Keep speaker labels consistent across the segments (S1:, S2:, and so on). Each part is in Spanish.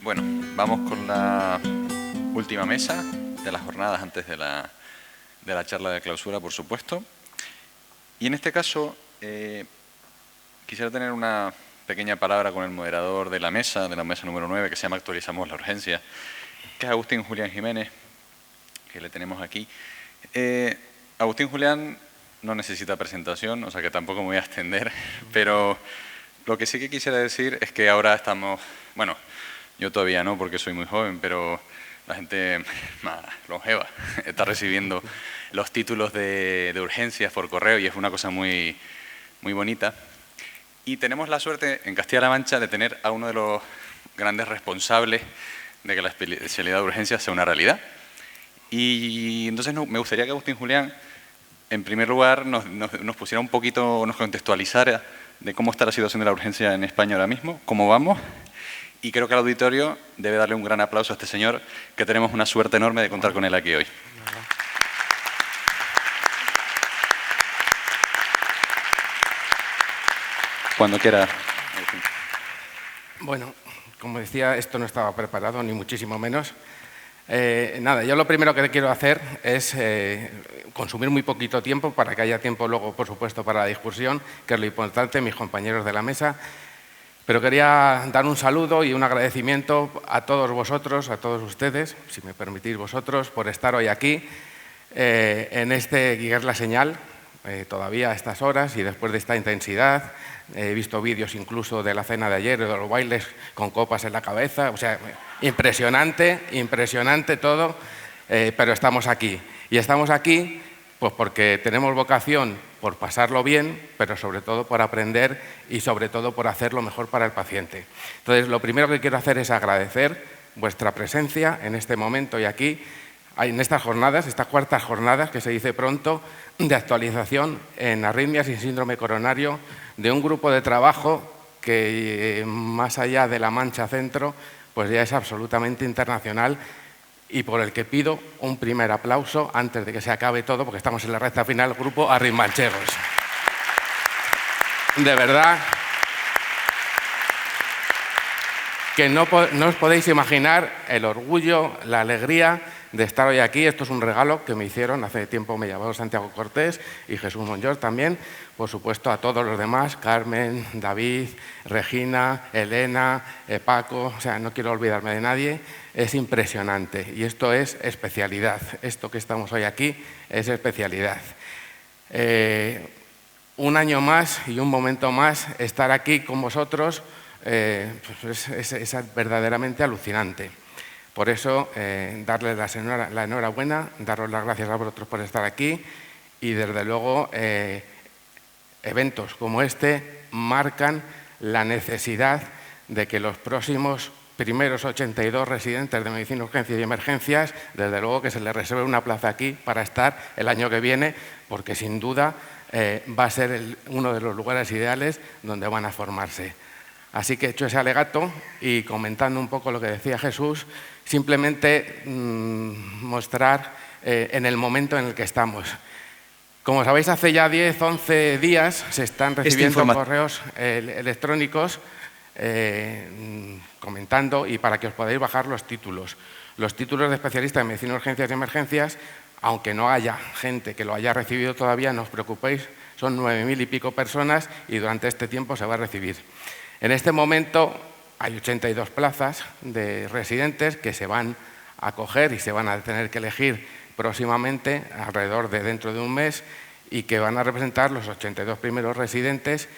S1: Bueno, vamos con la última mesa de las jornadas antes de la charla de clausura, por supuesto. Y en este caso, quisiera tener una pequeña palabra con el moderador de la mesa número 9, que se llama Actualizamos la Urgencia, que es Agustín Julián Jiménez, que le tenemos aquí. Agustín Julián no necesita presentación, o sea que tampoco me voy a extender, pero lo que sí que quisiera decir es que ahora estamos, bueno, yo todavía no porque soy muy joven, pero la gente más longeva está recibiendo los títulos de urgencias por correo y es una cosa muy, muy bonita. Y tenemos la suerte en Castilla-La Mancha de tener a uno de los grandes responsables de que la especialidad de urgencias sea una realidad. Y entonces me gustaría que Agustín Julián, en primer lugar, nos pusiera un poquito, nos contextualizara de cómo está la situación de la urgencia en España ahora mismo, cómo vamos. Y creo que el auditorio debe darle un gran aplauso a este señor, que tenemos una suerte enorme de contar con él aquí hoy. Cuando quiera.
S2: Bueno, como decía, esto no estaba preparado, ni muchísimo menos. Nada, yo lo primero que quiero hacer es consumir muy poquito tiempo para que haya tiempo luego, por supuesto, para la discusión, que es lo importante, mis compañeros de la mesa. Pero quería dar un saludo y un agradecimiento a todos vosotros, a todos ustedes, si me permitís vosotros, por estar hoy aquí en este Guiar la Señal, todavía a estas horas y después de esta intensidad. He visto vídeos incluso de la cena de ayer, de los bailes con copas en la cabeza, o sea, impresionante, impresionante todo, pero estamos aquí. Y estamos aquí pues porque tenemos vocación por pasarlo bien, pero sobre todo por aprender y sobre todo por hacerlo mejor para el paciente. Entonces, lo primero que quiero hacer es agradecer vuestra presencia en este momento y aquí, en estas jornadas, estas cuartas jornadas, que se dice pronto, de actualización en arritmias y síndrome coronario, de un grupo de trabajo que, más allá de La Mancha Centro, pues ya es absolutamente internacional y por el que pido un primer aplauso antes de que se acabe todo, porque estamos en la recta final, el grupo Arritmanchegos. De verdad que no os podéis imaginar el orgullo, la alegría de estar hoy aquí. Esto es un regalo que me hicieron, hace tiempo me llamó Santiago Cortés y Jesús Monjós también, por supuesto a todos los demás, Carmen, David, Regina, Elena, Paco, o sea, no quiero olvidarme de nadie. Es impresionante y esto es especialidad, esto que estamos hoy aquí es especialidad. Un año más y un momento más estar aquí con vosotros pues es verdaderamente alucinante. Por eso, darles la enhorabuena, daros las gracias a vosotros por estar aquí y, desde luego, eventos como este marcan la necesidad de que los próximos primeros 82 residentes de Medicina, Urgencias y Emergencias, desde luego que se les reserve una plaza aquí para estar el año que viene, porque sin duda va a ser uno de los lugares ideales donde van a formarse. Así que, hecho ese alegato y comentando un poco lo que decía Jesús, simplemente mostrar en el momento en el que estamos. Como sabéis, hace ya 10, 11 días se están recibiendo correos electrónicos comentando y para que os podáis bajar los títulos. Los títulos de especialista en medicina, urgencias y emergencias, aunque no haya gente que lo haya recibido todavía, no os preocupéis, son 9.000 y pico personas y durante este tiempo se va a recibir. En este momento hay 82 plazas de residentes que se van a coger y se van a tener que elegir próximamente, alrededor de dentro de un mes, y que van a representar los 82 primeros residentes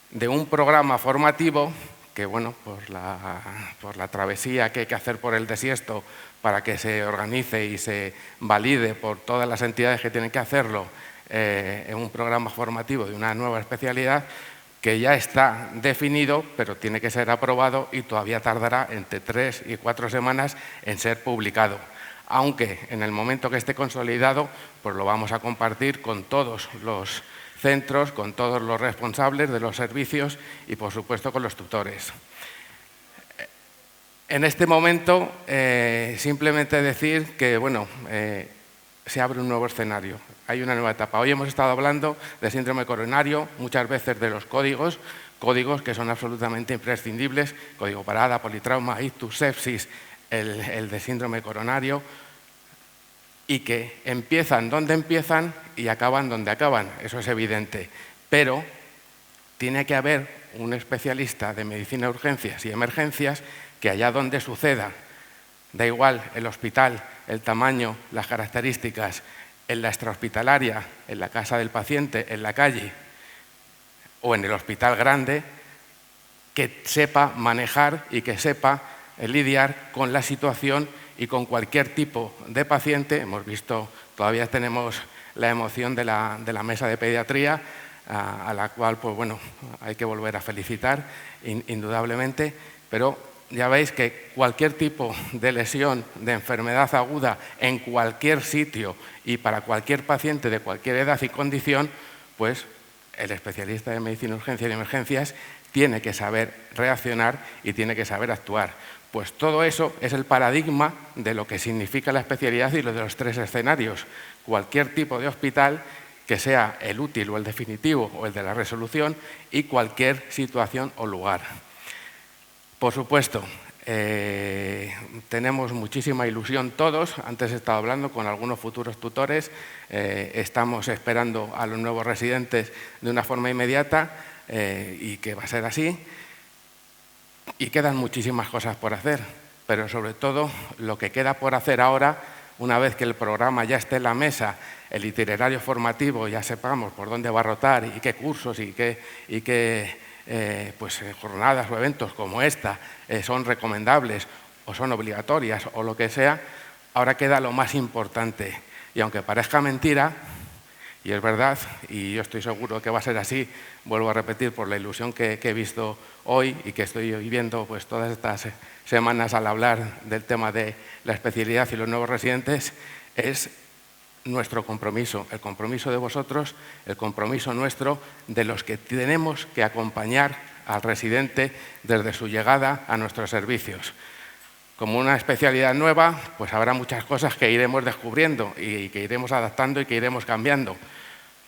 S2: de un programa formativo que, bueno, por la travesía que hay que hacer por el desierto para que se organice y se valide por todas las entidades que tienen que hacerlo en un programa formativo de una nueva especialidad, que ya está definido, pero tiene que ser aprobado y todavía tardará entre 3 y 4 semanas en ser publicado. Aunque en el momento que esté consolidado, pues lo vamos a compartir con todos los centros, con todos los responsables de los servicios y, por supuesto, con los tutores. En este momento, simplemente decir que, bueno, se abre un nuevo escenario. hay una nueva etapa. Hoy hemos estado hablando de síndrome coronario, muchas veces de los códigos que son absolutamente imprescindibles, código parada, politrauma, ictus, sepsis, el de síndrome coronario, y que empiezan donde empiezan y acaban donde acaban, eso es evidente. Pero tiene que haber un especialista de medicina de urgencias y emergencias que allá donde suceda, da igual el hospital, el tamaño, las características, en la extrahospitalaria, en la casa del paciente, en la calle o en el hospital grande, que sepa manejar y que sepa lidiar con la situación y con cualquier tipo de paciente. Hemos visto, todavía tenemos la emoción de la mesa de pediatría, a la cual pues bueno, hay que volver a felicitar, indudablemente, pero ya veis que cualquier tipo de lesión, de enfermedad aguda en cualquier sitio y para cualquier paciente de cualquier edad y condición, pues el especialista de medicina de urgencias y emergencias tiene que saber reaccionar y tiene que saber actuar. Pues todo eso es el paradigma de lo que significa la especialidad y lo de los 3 escenarios. Cualquier tipo de hospital que sea el útil o el definitivo o el de la resolución y cualquier situación o lugar. Por supuesto, tenemos muchísima ilusión todos. Antes he estado hablando con algunos futuros tutores. Estamos esperando a los nuevos residentes de una forma inmediata y que va a ser así. Y quedan muchísimas cosas por hacer, pero sobre todo lo que queda por hacer ahora, una vez que el programa ya esté en la mesa, el itinerario formativo, ya sepamos por dónde va a rotar y qué cursos y qué pues, jornadas o eventos como esta son recomendables o son obligatorias o lo que sea, ahora queda lo más importante. Y aunque parezca mentira, y es verdad, y yo estoy seguro que va a ser así, vuelvo a repetir por la ilusión que he visto hoy y que estoy viviendo pues, todas estas semanas al hablar del tema de la especialidad y los nuevos residentes, es nuestro compromiso, el compromiso de vosotros, el compromiso nuestro de los que tenemos que acompañar al residente desde su llegada a nuestros servicios. Como una especialidad nueva, pues habrá muchas cosas que iremos descubriendo y que iremos adaptando y que iremos cambiando.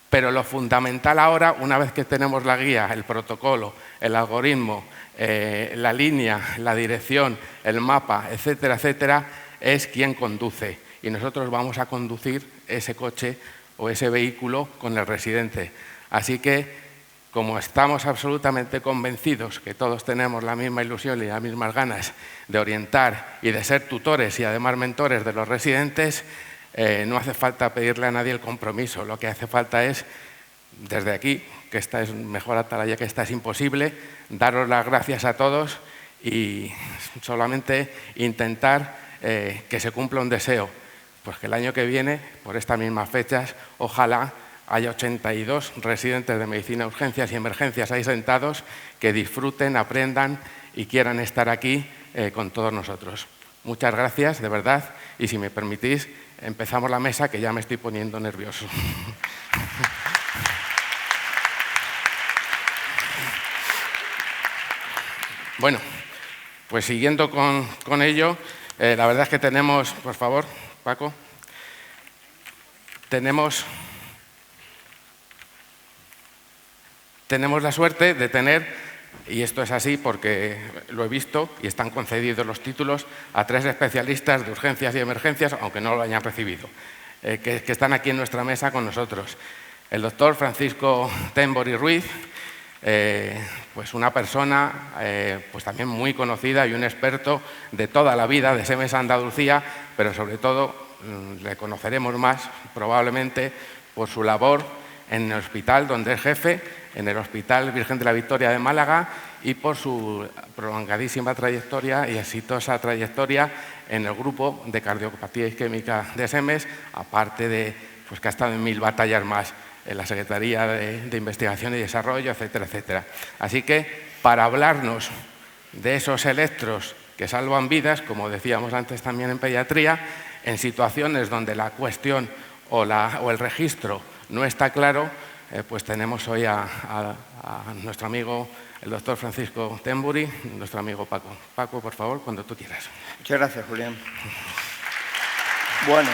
S2: Pero lo fundamental ahora, una vez que tenemos la guía, el protocolo, el algoritmo, la línea, la dirección, el mapa, etcétera, etcétera, es quién conduce. Y nosotros vamos a conducir ese coche o ese vehículo con el residente. Así que, como estamos absolutamente convencidos que todos tenemos la misma ilusión y las mismas ganas de orientar y de ser tutores y además mentores de los residentes, no hace falta pedirle a nadie el compromiso. Lo que hace falta es, desde aquí, que esta es mejor atalaya que esta es imposible, daros las gracias a todos y solamente intentar que se cumpla un deseo. Pues que el año que viene, por estas mismas fechas, ojalá haya 82 residentes de medicina, urgencias y emergencias ahí sentados que disfruten, aprendan y quieran estar aquí con todos nosotros. Muchas gracias, de verdad, y si me permitís, empezamos la mesa, que ya me estoy poniendo nervioso. Bueno, pues siguiendo con ello, la verdad es que tenemos, por favor, Paco, tenemos la suerte de tener, y esto es así porque lo he visto y están concedidos los títulos a 3 especialistas de urgencias y emergencias, aunque no lo hayan recibido, que están aquí en nuestra mesa con nosotros. El doctor Francisco Tembori Ruiz, pues una persona pues también muy conocida y un experto de toda la vida de SEMES Andalucía, pero sobre todo le conoceremos más probablemente por su labor en el hospital donde es jefe, en el Hospital Virgen de la Victoria de Málaga, y por su prolongadísima trayectoria y exitosa trayectoria en el grupo de cardiopatía isquémica de SEMES, aparte de pues, que ha estado en 1000 batallas más en la Secretaría de Investigación y Desarrollo, etcétera, etcétera. Así que, para hablarnos de esos electros que salvan vidas, como decíamos antes también en pediatría, en situaciones donde la cuestión o el registro no está claro, pues tenemos hoy a nuestro amigo, el doctor Francisco Tembori, nuestro amigo Paco. Paco, por favor, cuando tú quieras.
S3: Muchas gracias, Julián. Bueno,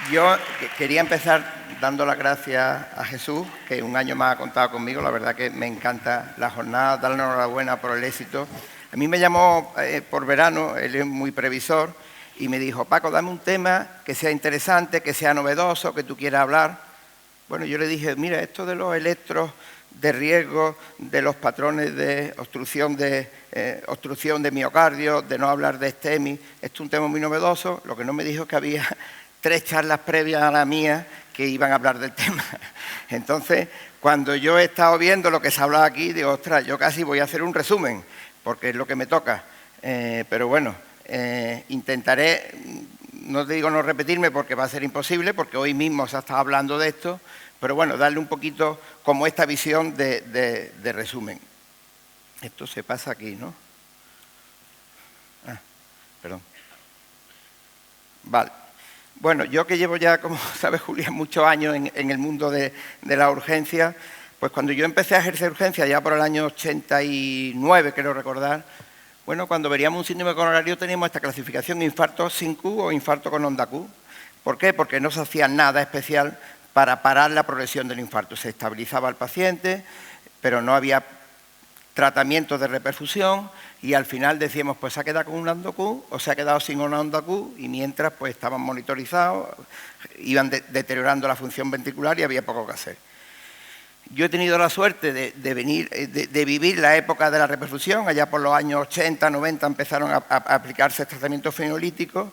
S3: Yo quería empezar dando las gracias a Jesús, que un año más ha contado conmigo. La verdad que me encanta la jornada, darle enhorabuena por el éxito. A mí me llamó por verano, él es muy previsor, y me dijo, Paco, dame un tema que sea interesante, que sea novedoso, que tú quieras hablar. Bueno, yo le dije, mira, esto de los electros de riesgo, de los patrones de obstrucción de miocardio, de no hablar de STEMI, esto es un tema muy novedoso. Lo que no me dijo es que había 3 charlas previas a la mía que iban a hablar del tema. Entonces, cuando yo he estado viendo lo que se ha hablado aquí, digo, ostras, yo casi voy a hacer un resumen, porque es lo que me toca. Pero bueno, intentaré, no te digo no repetirme porque va a ser imposible, porque hoy mismo se ha estado hablando de esto, pero bueno, darle un poquito como esta visión de resumen. Esto se pasa aquí, ¿no? Perdón. Vale. Bueno, yo que llevo ya, como sabe Julián, muchos años en el mundo de la urgencia, pues cuando yo empecé a ejercer urgencia, ya por el año 89, creo recordar, bueno, cuando veríamos un síndrome coronario teníamos esta clasificación, infarto sin Q o infarto con onda Q. ¿Por qué? Porque no se hacía nada especial para parar la progresión del infarto. Se estabilizaba el paciente, pero no había tratamiento de reperfusión y al final decíamos, pues se ha quedado con una onda Q o se ha quedado sin una onda Q, y mientras pues estaban monitorizados, iban deteriorando la función ventricular y había poco que hacer. Yo he tenido la suerte de vivir la época de la reperfusión. Allá por los años 80, 90 empezaron a aplicarse tratamientos fenolíticos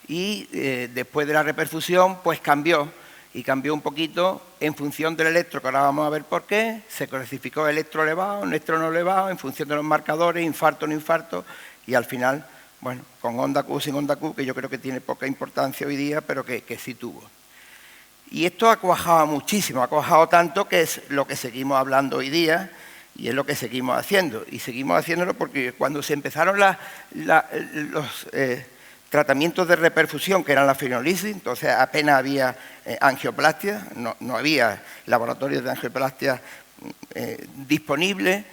S3: y después de la reperfusión pues cambió un poquito en función del electro, que ahora vamos a ver por qué. Se clasificó electro elevado, electro no elevado, en función de los marcadores, infarto, no infarto, y al final, bueno, con onda Q, sin onda Q, que yo creo que tiene poca importancia hoy día, pero que sí tuvo. Y esto ha cuajado muchísimo, ha cuajado tanto que es lo que seguimos hablando hoy día y es lo que seguimos haciendo. Y seguimos haciéndolo porque cuando se empezaron los tratamientos de reperfusión, que eran la fenolisis, entonces apenas había angioplastia, no había laboratorios de angioplastia disponibles.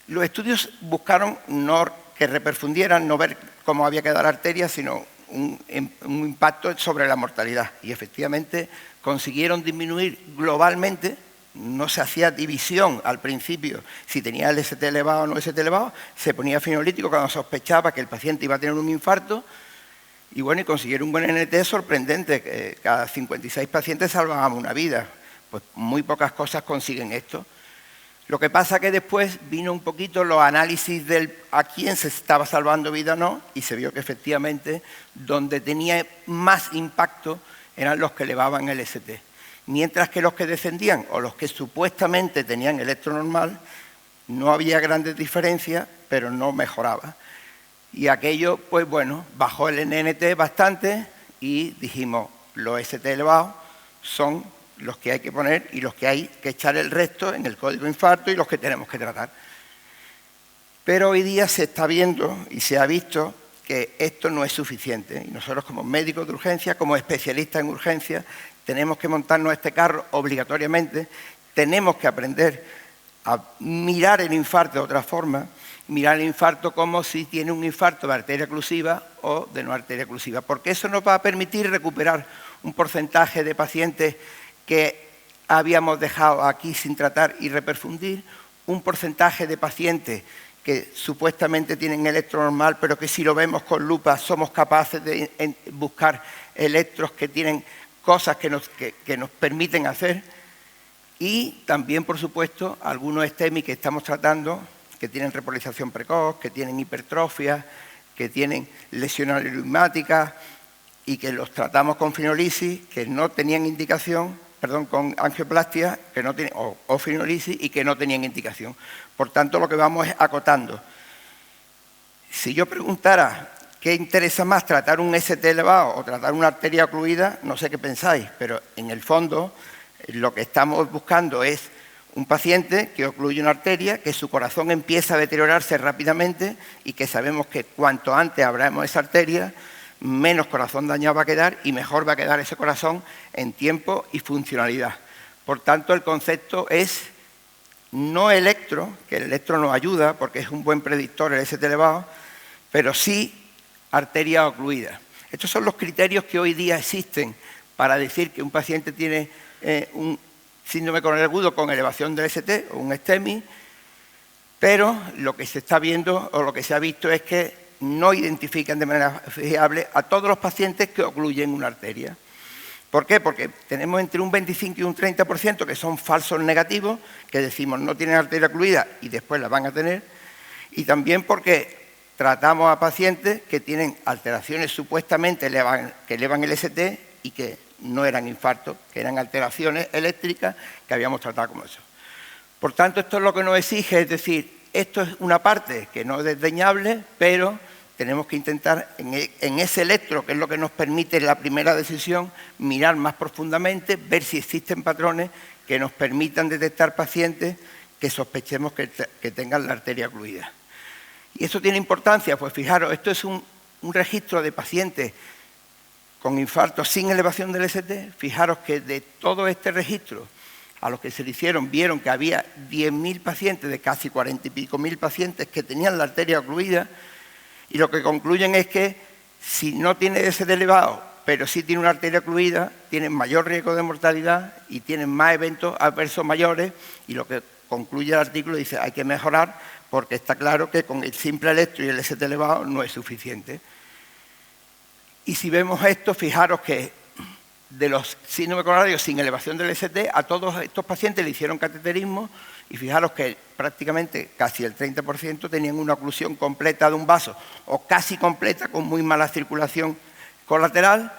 S3: Los estudios buscaron no que reperfundieran, no ver cómo había quedado la arteria, sino un impacto sobre la mortalidad. Y efectivamente consiguieron disminuir globalmente. No se hacía división al principio si tenía el ST elevado o no ST elevado, se ponía fenolítico cuando sospechaba que el paciente iba a tener un infarto, y bueno, y consiguieron un buen NT sorprendente, que cada 56 pacientes salvábamos una vida. Pues muy pocas cosas consiguen esto. Lo que pasa que después vino un poquito los análisis del a quién se estaba salvando vida o no, y se vio que efectivamente donde tenía más impacto eran los que elevaban el ST. Mientras que los que descendían o los que supuestamente tenían electro normal, no había grandes diferencias, pero no mejoraba. Y aquello, pues bueno, bajó el NNT bastante y dijimos, los ST elevados son los que hay que poner y los que hay que echar el resto en el código infarto y los que tenemos que tratar. Pero hoy día se está viendo y se ha visto que esto no es suficiente. Y nosotros como médicos de urgencia, como especialistas en urgencia, tenemos que montarnos este carro obligatoriamente, tenemos que aprender a mirar el infarto de otra forma, mirar el infarto como si tiene un infarto de arteria oclusiva o de no arteria oclusiva, porque eso nos va a permitir recuperar un porcentaje de pacientes que habíamos dejado aquí sin tratar y reperfundir, un porcentaje de pacientes que supuestamente tienen electro normal, pero que si lo vemos con lupa somos capaces de buscar electros que tienen cosas que nos permiten hacer, y también, por supuesto, algunos STEMI que estamos tratando, que tienen repolarización precoz, que tienen hipertrofia, que tienen lesiones reumáticas y que los tratamos con fenolisis, que no tenían indicación, con angioplastia que no tienen, o fenolisis y que no tenían indicación. Por tanto, lo que vamos es acotando. Si yo preguntara qué interesa más, tratar un ST elevado o tratar una arteria ocluida, no sé qué pensáis, pero en el fondo lo que estamos buscando es un paciente que ocluye una arteria, que su corazón empieza a deteriorarse rápidamente y que sabemos que cuanto antes abramos esa arteria, menos corazón dañado va a quedar y mejor va a quedar ese corazón en tiempo y funcionalidad. Por tanto, el concepto es no electro, que el electro nos ayuda porque es un buen predictor el ST elevado, pero sí arteria ocluida. Estos son los criterios que hoy día existen para decir que un paciente tiene un síndrome coronario agudo con elevación del ST o un STEMI, pero lo que se está viendo o lo que se ha visto es que no identifican de manera fiable a todos los pacientes que ocluyen una arteria. ¿Por qué? Porque tenemos entre un 25 y un 30% que son falsos negativos, que decimos no tienen arteria ocluida y después la van a tener, y también porque tratamos a pacientes que tienen alteraciones supuestamente que elevan el ST y que no eran infartos, que eran alteraciones eléctricas que habíamos tratado como eso. Por tanto, esto es lo que nos exige, es decir, esto es una parte que no es desdeñable, pero tenemos que intentar en ese electro, que es lo que nos permite la primera decisión, mirar más profundamente, ver si existen patrones que nos permitan detectar pacientes que sospechemos que tengan la arteria ocluida. ¿Y eso tiene importancia? Pues fijaros, esto es un registro de pacientes con infarto sin elevación del ST. Fijaros que de todo este registro, a los que se le hicieron, vieron que había 10.000 pacientes, de casi 40 y pico mil pacientes que tenían la arteria ocluida, y lo que concluyen es que si no tiene ST elevado, pero sí tiene una arteria ocluida, tienen mayor riesgo de mortalidad y tienen más eventos adversos mayores, y lo que concluye el artículo dice hay que mejorar porque está claro que con el simple electro y el ST elevado no es suficiente. Y si vemos esto, fijaros que de los síndromes coronarios sin elevación del ST, a todos estos pacientes le hicieron cateterismo y fijaros que prácticamente casi el 30% tenían una oclusión completa de un vaso o casi completa con muy mala circulación colateral,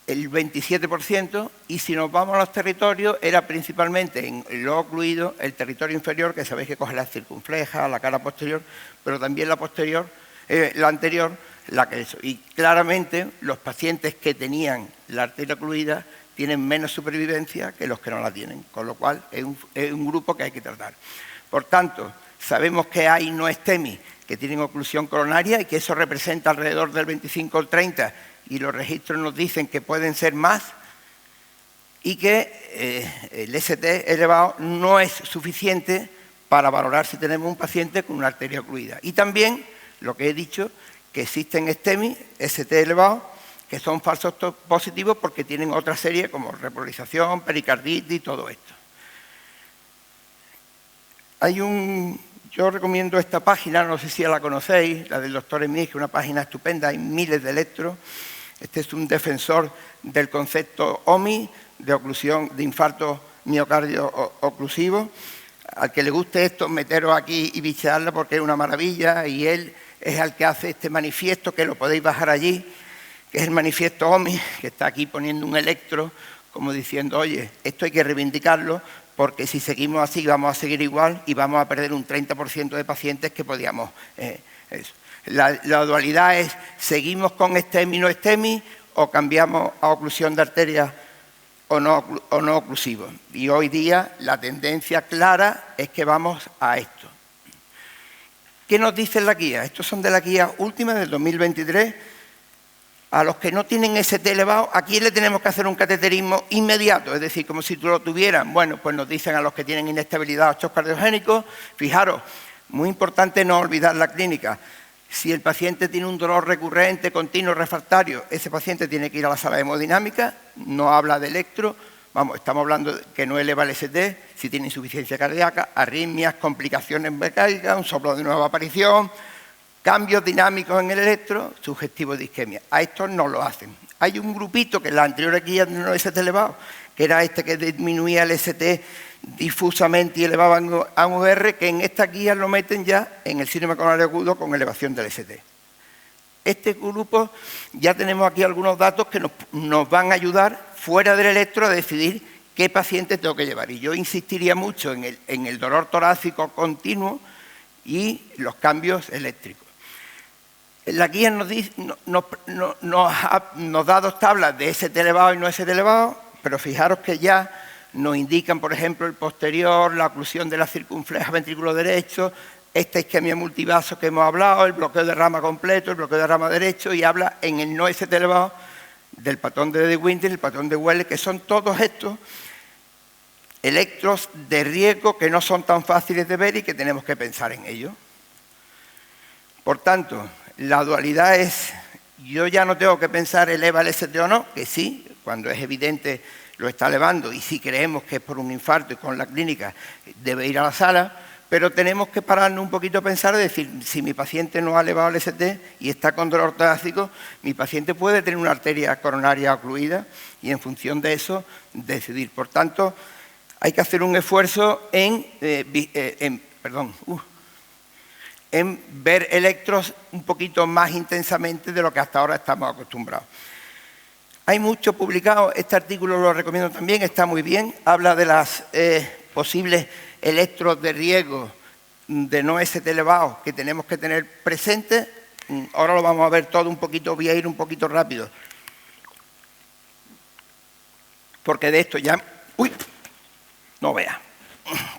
S3: el 27%, y si nos vamos a los territorios era principalmente en lo ocluido, el territorio inferior, que sabéis que coge la circunfleja, la cara posterior, pero también la posterior, la anterior, la que eso. Y claramente los pacientes que tenían la arteria ocluida tienen menos supervivencia que los que no la tienen, con lo cual es un grupo que hay que tratar. Por tanto, sabemos que hay no STEMI que tienen oclusión coronaria y que eso representa alrededor del 25 o 30, y los registros nos dicen que pueden ser más, y que el ST elevado no es suficiente para valorar si tenemos un paciente con una arteria ocluida. Y también, lo que he dicho, que existen STEMI, ST elevado, que son falsos positivos porque tienen otra serie como repolarización, pericarditis y todo esto. Yo recomiendo esta página, no sé si la conocéis, la del doctor Emil, que es una página estupenda, hay miles de electros. Este es un defensor del concepto OMI, de oclusión, de infarto miocardio oclusivo. Al que le guste esto, meteros aquí y bichearla porque es una maravilla, y él es el que hace este manifiesto, que lo podéis bajar allí, que es el manifiesto OMI, que está aquí poniendo un electro, como diciendo, oye, esto hay que reivindicarlo, porque si seguimos así vamos a seguir igual y vamos a perder un 30% de pacientes que podíamos... eso. La dualidad es, ¿seguimos con STEMI, no STEMI, o cambiamos a oclusión de arterias o no oclusivo? Y hoy día la tendencia clara es que vamos a esto. ¿Qué nos dice la guía? Estos son de la guía última del 2023. A los que no tienen ST elevado, aquí le tenemos que hacer un cateterismo inmediato, es decir, como si lo tuvieran. Bueno, pues nos dicen a los que tienen inestabilidad o shock cardiogénico. Fijaros, muy importante no olvidar la clínica. Si el paciente tiene un dolor recurrente, continuo, refractario, ese paciente tiene que ir a la sala de hemodinámica, no habla de electro, vamos, estamos hablando de que no eleva el ST, si tiene insuficiencia cardíaca, arritmias, complicaciones mecánicas, un soplo de nueva aparición, cambios dinámicos en el electro, sugestivo de isquemia. A estos no lo hacen. Hay un grupito que en la anterior guía no es ST elevado, que era este que disminuía el ST difusamente y elevaba a un VR, que en esta guía lo meten ya en el síndrome coronario agudo con elevación del ST. Este grupo, ya tenemos aquí algunos datos que nos van a ayudar fuera del electro a decidir qué paciente tengo que llevar. Y yo insistiría mucho en el dolor torácico continuo y los cambios eléctricos. La guía nos da dos tablas de ST elevado y no ST elevado, pero fijaros que ya nos indican, por ejemplo, el posterior, la oclusión de la circunfleja ventrículo derecho, esta isquemia multivaso que hemos hablado, el bloqueo de rama completo, el bloqueo de rama derecho, y habla en el no ST elevado del patrón de De Winter, el patrón de Welle, que son todos estos electros de riesgo que no son tan fáciles de ver y que tenemos que pensar en ellos. Por tanto, la dualidad es, yo ya no tengo que pensar eleva el ST o no, que sí, cuando es evidente lo está elevando y si creemos que es por un infarto y con la clínica debe ir a la sala, pero tenemos que pararnos un poquito a pensar y decir, si mi paciente no ha elevado el ST y está con dolor torácico, mi paciente puede tener una arteria coronaria ocluida y en función de eso decidir. Por tanto, hay que hacer un esfuerzo en ver electros un poquito más intensamente de lo que hasta ahora estamos acostumbrados. Hay mucho publicado, este artículo lo recomiendo también, está muy bien, habla de las posibles electros de riesgo de no ST elevado que tenemos que tener presentes. Ahora lo vamos a ver todo un poquito, voy a ir un poquito rápido. Porque de esto ya... ¡Uy! No vea.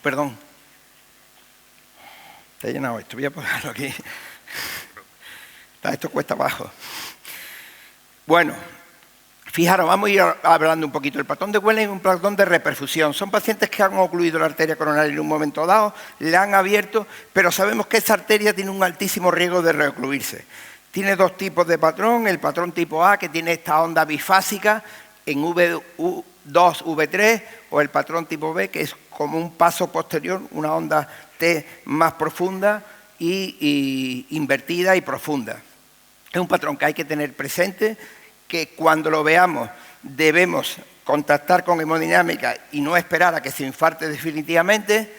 S3: Perdón. Está llenado esto, voy a ponerlo aquí. Esto cuesta abajo. Bueno, fijaros, vamos a ir hablando un poquito. El patrón de Wellen es un patrón de reperfusión. Son pacientes que han ocluido la arteria coronaria en un momento dado, la han abierto, pero sabemos que esa arteria tiene un altísimo riesgo de reocluirse. Tiene dos tipos de patrón, el patrón tipo A, que tiene esta onda bifásica en V2, V3, o el patrón tipo B, que es como un paso posterior, una onda T más profunda y invertida y profunda. Es un patrón que hay que tener presente, que cuando lo veamos debemos contactar con hemodinámica y no esperar a que se infarte definitivamente.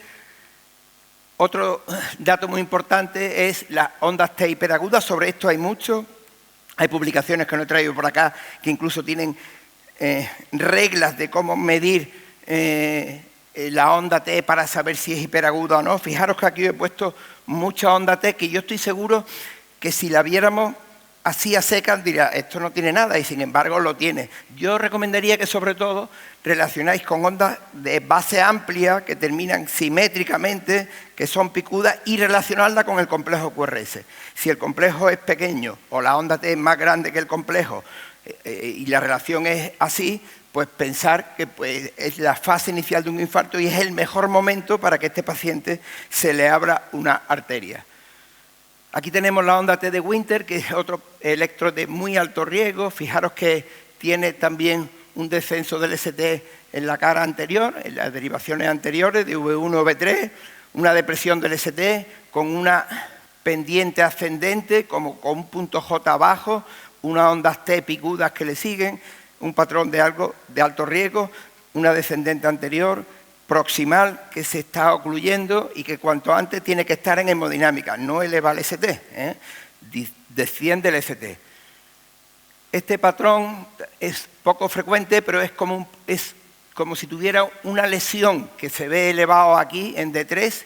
S3: Otro dato muy importante es las ondas T hiperagudas. Sobre esto hay mucho. Hay publicaciones que no he traído por acá que incluso tienen reglas de cómo medir la onda T para saber si es hiperaguda o no. Fijaros que aquí he puesto mucha onda T que yo estoy seguro que si la viéramos así a secas diría, esto no tiene nada, y sin embargo lo tiene. Yo recomendaría que sobre todo relacionáis con ondas de base amplia que terminan simétricamente, que son picudas, y relacionarla con el complejo QRS. Si el complejo es pequeño o la onda T es más grande que el complejo y la relación es así, pues pensar que pues, es la fase inicial de un infarto y es el mejor momento para que a este paciente se le abra una arteria. Aquí tenemos la onda T de Winter, que es otro electro de muy alto riesgo. Fijaros que tiene también un descenso del ST en la cara anterior, en las derivaciones anteriores de V1, V3, una depresión del ST con una pendiente ascendente, como con un punto J abajo, unas ondas T picudas que le siguen, un patrón de alto riesgo, una descendente anterior, proximal que se está ocluyendo y que cuanto antes tiene que estar en hemodinámica, no eleva el ST, desciende el ST. Este patrón es poco frecuente, pero es como si tuviera una lesión que se ve elevado aquí en D3.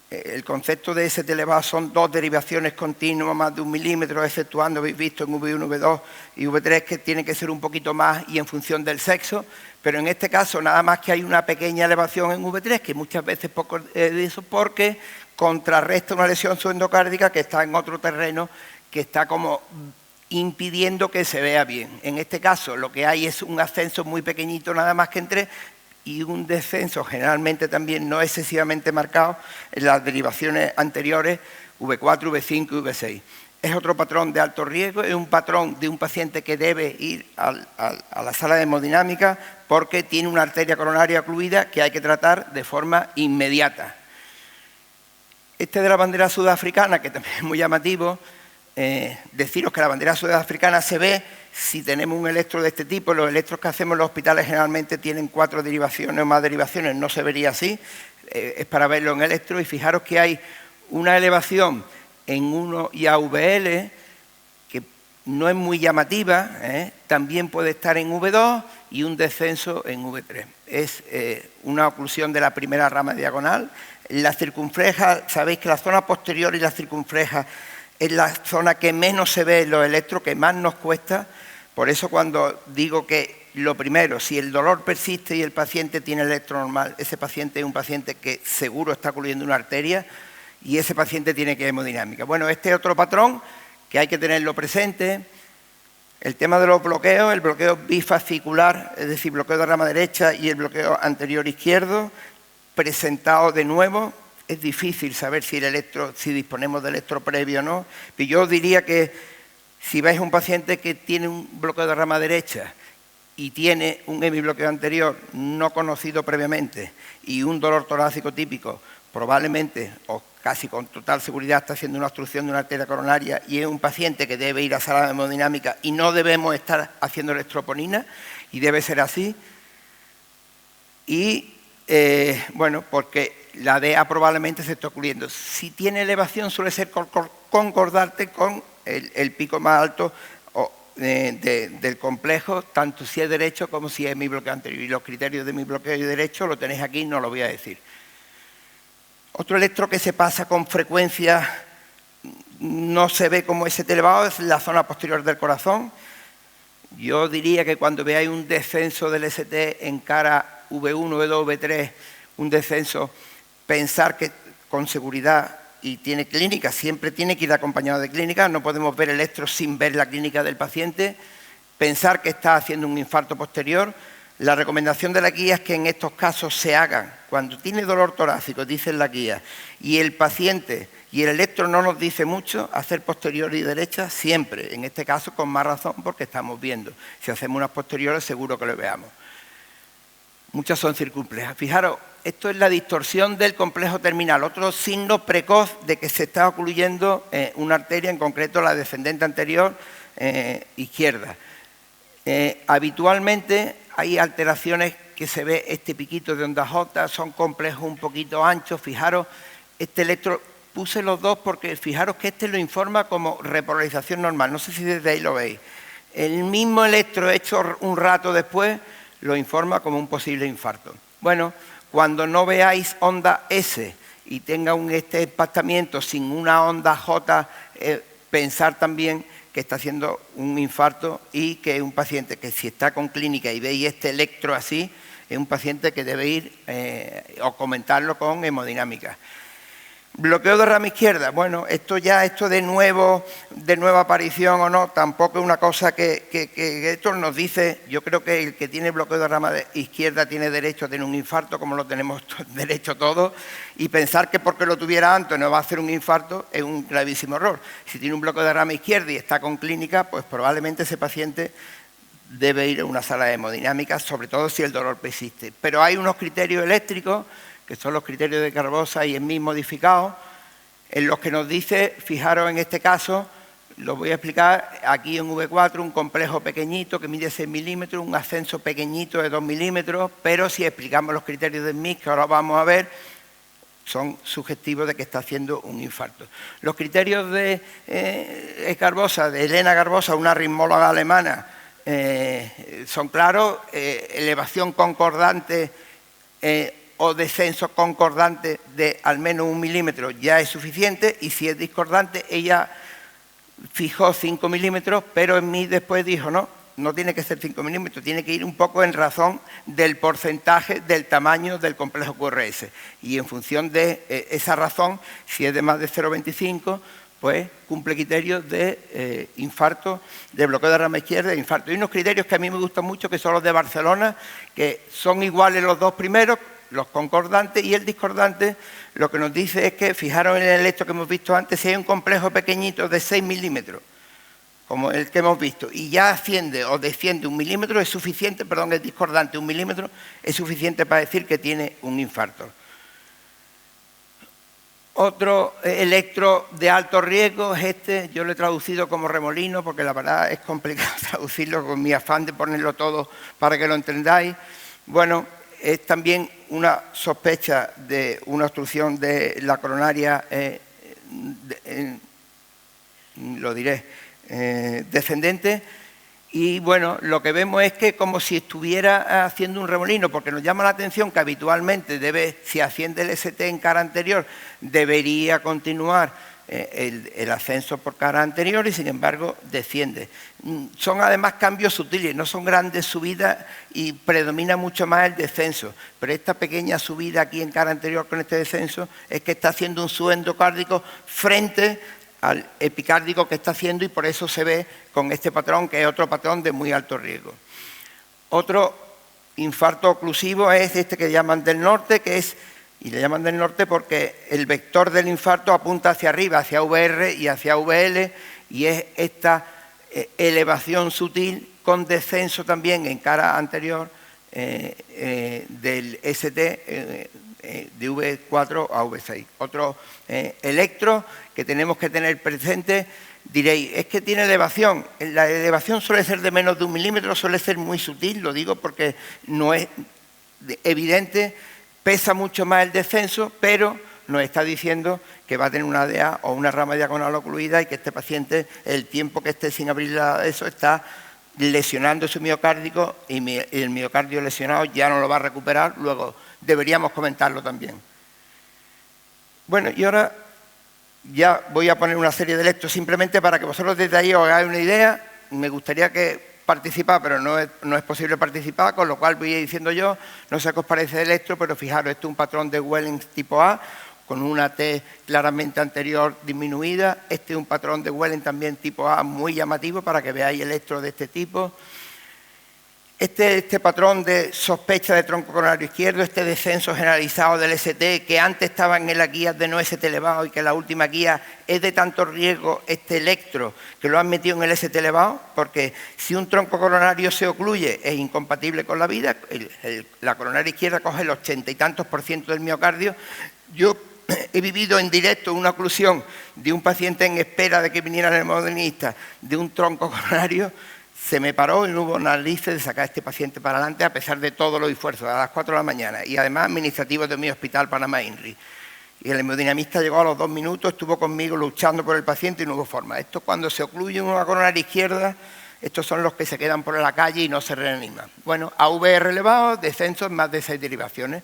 S3: El concepto de ST elevado son dos derivaciones continuas, más de 1 milímetro, exceptuando, habéis visto en V1, V2 y V3, que tienen que ser un poquito más y en función del sexo, pero en este caso nada más que hay una pequeña elevación en V3, que muchas veces poco de eso, porque contrarresta una lesión subendocárdica que está en otro terreno, que está como impidiendo que se vea bien. En este caso lo que hay es un ascenso muy pequeñito, nada más que entre, y un descenso generalmente también no excesivamente marcado en las derivaciones anteriores, V4, V5 y V6. Es otro patrón de alto riesgo, es un patrón de un paciente que debe ir a la sala de hemodinámica porque tiene una arteria coronaria ocluida que hay que tratar de forma inmediata. Este de la bandera sudafricana, que también es muy llamativo, deciros que la bandera sudafricana se ve si tenemos un electro de este tipo. Los electros que hacemos en los hospitales generalmente tienen 4 derivaciones o más derivaciones, no se vería así, es para verlo en electro, y fijaros que hay una elevación en 1 y AVL que no es muy llamativa, también puede estar en V2 y un descenso en V3. Es una oclusión de la primera rama diagonal. La circunfleja, sabéis que la zona posterior y la circunfleja es la zona que menos se ve en los electros, que más nos cuesta. Por eso cuando digo que lo primero, si el dolor persiste y el paciente tiene electro normal, ese paciente es un paciente que seguro está ocluyendo una arteria y ese paciente tiene que ir a hemodinámica. Bueno, este es otro patrón que hay que tenerlo presente. El tema de los bloqueos, el bloqueo bifascicular, es decir, bloqueo de rama derecha y el bloqueo anterior izquierdo, presentado de nuevo. Es difícil saber si disponemos de electro previo o no, pero yo diría que Si ves un paciente que tiene un bloqueo de rama derecha y tiene un hemibloqueo anterior no conocido previamente y un dolor torácico típico, probablemente o casi con total seguridad está haciendo una obstrucción de una arteria coronaria y es un paciente que debe ir a sala de hemodinámica y no debemos estar haciendo estroponina y debe ser así. Y bueno, porque la DEA probablemente se está ocurriendo. Si tiene elevación suele ser concordante con el pico más alto del complejo, tanto si es derecho como si es mi bloqueo anterior. Y los criterios de mi bloqueo derecho lo tenéis aquí, no lo voy a decir. Otro electro que se pasa con frecuencia, no se ve como ST elevado, es la zona posterior del corazón. Yo diría que cuando veáis un descenso del ST en cara V1, V2, V3, un descenso, pensar que con seguridad y tiene clínica, siempre tiene que ir acompañado de clínica, no podemos ver electro sin ver la clínica del paciente, pensar que está haciendo un infarto posterior. La recomendación de la guía es que en estos casos se hagan, cuando tiene dolor torácico, dice la guía, y el paciente y el electro no nos dice mucho, hacer posterior y derecha siempre, en este caso con más razón porque estamos viendo. Si hacemos unas posteriores seguro que lo veamos. Muchas son circunplejas. Fijaros, esto es la distorsión del complejo terminal, otro signo precoz de que se está ocluyendo una arteria, en concreto la descendente anterior izquierda. Habitualmente hay alteraciones que se ve este piquito de onda J, son complejos un poquito anchos. Fijaros, este electro, puse los dos porque fijaros que este lo informa como repolarización normal, no sé si desde ahí lo veis. El mismo electro hecho un rato después lo informa como un posible infarto. Bueno, cuando no veáis onda S y tenga este empastamiento sin una onda J, pensar también que está haciendo un infarto y que es un paciente que si está con clínica y veis este electro así, es un paciente que debe ir o comentarlo con hemodinámica. Bloqueo de rama izquierda, bueno, esto de nueva aparición o no, tampoco es una cosa que esto nos dice. Yo creo que el que tiene bloqueo de rama izquierda tiene derecho a tener un infarto, como lo tenemos derecho todos, y pensar que porque lo tuviera antes no va a hacer un infarto es un gravísimo error. Si tiene un bloqueo de rama izquierda y está con clínica, pues probablemente ese paciente debe ir a una sala de hemodinámica, sobre todo si el dolor persiste. Pero hay unos criterios eléctricos que son los criterios de Garbosa y ESMID modificados, en los que nos dice, fijaros en este caso, lo voy a explicar, aquí en V4 un complejo pequeñito que mide 6 milímetros, un ascenso pequeñito de 2 milímetros, pero si explicamos los criterios de ESMID, que ahora vamos a ver, son sugestivos de que está haciendo un infarto. Los criterios de Garbosa, de Elena Garbosa, una ritmóloga alemana, son claros, elevación concordante o descenso concordante de al menos 1 milímetro ya es suficiente, y si es discordante, ella fijó 5 milímetros, pero en mí después dijo no tiene que ser 5 milímetros, tiene que ir un poco en razón del porcentaje del tamaño del complejo QRS, y en función de esa razón, si es de más de 0,25, pues cumple criterios de infarto, de bloqueo de rama izquierda, de infarto. Hay unos criterios que a mí me gustan mucho, que son los de Barcelona, que son iguales los dos primeros, los concordantes, y el discordante lo que nos dice es que, fijaros en el electro que hemos visto antes, si hay un complejo pequeñito de 6 milímetros, como el que hemos visto, y ya asciende o desciende 1 milímetro, es suficiente, perdón, el discordante 1 milímetro, es suficiente para decir que tiene un infarto. Otro electro de alto riesgo es este, yo lo he traducido como remolino porque la verdad es complicado traducirlo con mi afán de ponerlo todo para que lo entendáis. Bueno, es también una sospecha de una obstrucción de la coronaria, descendente, y bueno, lo que vemos es que como si estuviera haciendo un remolino, porque nos llama la atención que habitualmente si asciende el ST en cara anterior, debería continuar el ascenso por cara anterior y sin embargo desciende. Son además cambios sutiles, no son grandes subidas y predomina mucho más el descenso, pero esta pequeña subida aquí en cara anterior con este descenso es que está haciendo un subendocárdico frente al epicárdico que está haciendo, y por eso se ve con este patrón, que es otro patrón de muy alto riesgo. Otro infarto oclusivo es este que llaman del norte, y le llaman del norte porque el vector del infarto apunta hacia arriba, hacia VR y hacia VL, y es esta elevación sutil con descenso también en cara anterior del ST de V4 a V6. Otro electro que tenemos que tener presente, diréis, es que tiene elevación. La elevación suele ser de menos de 1 milímetro, suele ser muy sutil, lo digo porque no es evidente, pesa mucho más el descenso, pero nos está diciendo que va a tener una DA o una rama diagonal ocluida y que este paciente, el tiempo que esté sin abrir eso, está lesionando su miocárdico y el miocardio lesionado ya no lo va a recuperar, luego deberíamos comentarlo también. Bueno, y ahora ya voy a poner una serie de electros simplemente para que vosotros desde ahí os hagáis una idea. Me gustaría que participar, pero no es posible participar, con lo cual voy a ir diciendo yo, no sé qué os parece el electro, pero fijaros, esto es un patrón de Wellens tipo A, con una T claramente anterior disminuida. Este es un patrón de Wellens también tipo A muy llamativo para que veáis electros de este tipo. Este patrón de sospecha de tronco coronario izquierdo, este descenso generalizado del ST, que antes estaba en las guías de no ST elevado y que la última guía es de tanto riesgo este electro que lo han metido en el ST elevado, porque si un tronco coronario se ocluye es incompatible con la vida, la coronaria izquierda coge el 80 y tantos % del miocardio. Yo he vivido en directo una oclusión de un paciente en espera de que viniera el hemodinamista de un tronco coronario. Se me paró y no hubo narices de sacar a este paciente para adelante a pesar de todos los esfuerzos, a las 4 de la mañana, y además administrativos de mi hospital Panamá INRI. Y el hemodinamista llegó a los 2 minutos, estuvo conmigo luchando por el paciente y no hubo forma. Esto cuando se ocluye una coronaria izquierda, estos son los que se quedan por la calle y no se reaniman. Bueno, AVR elevado, descenso en más de 6 derivaciones.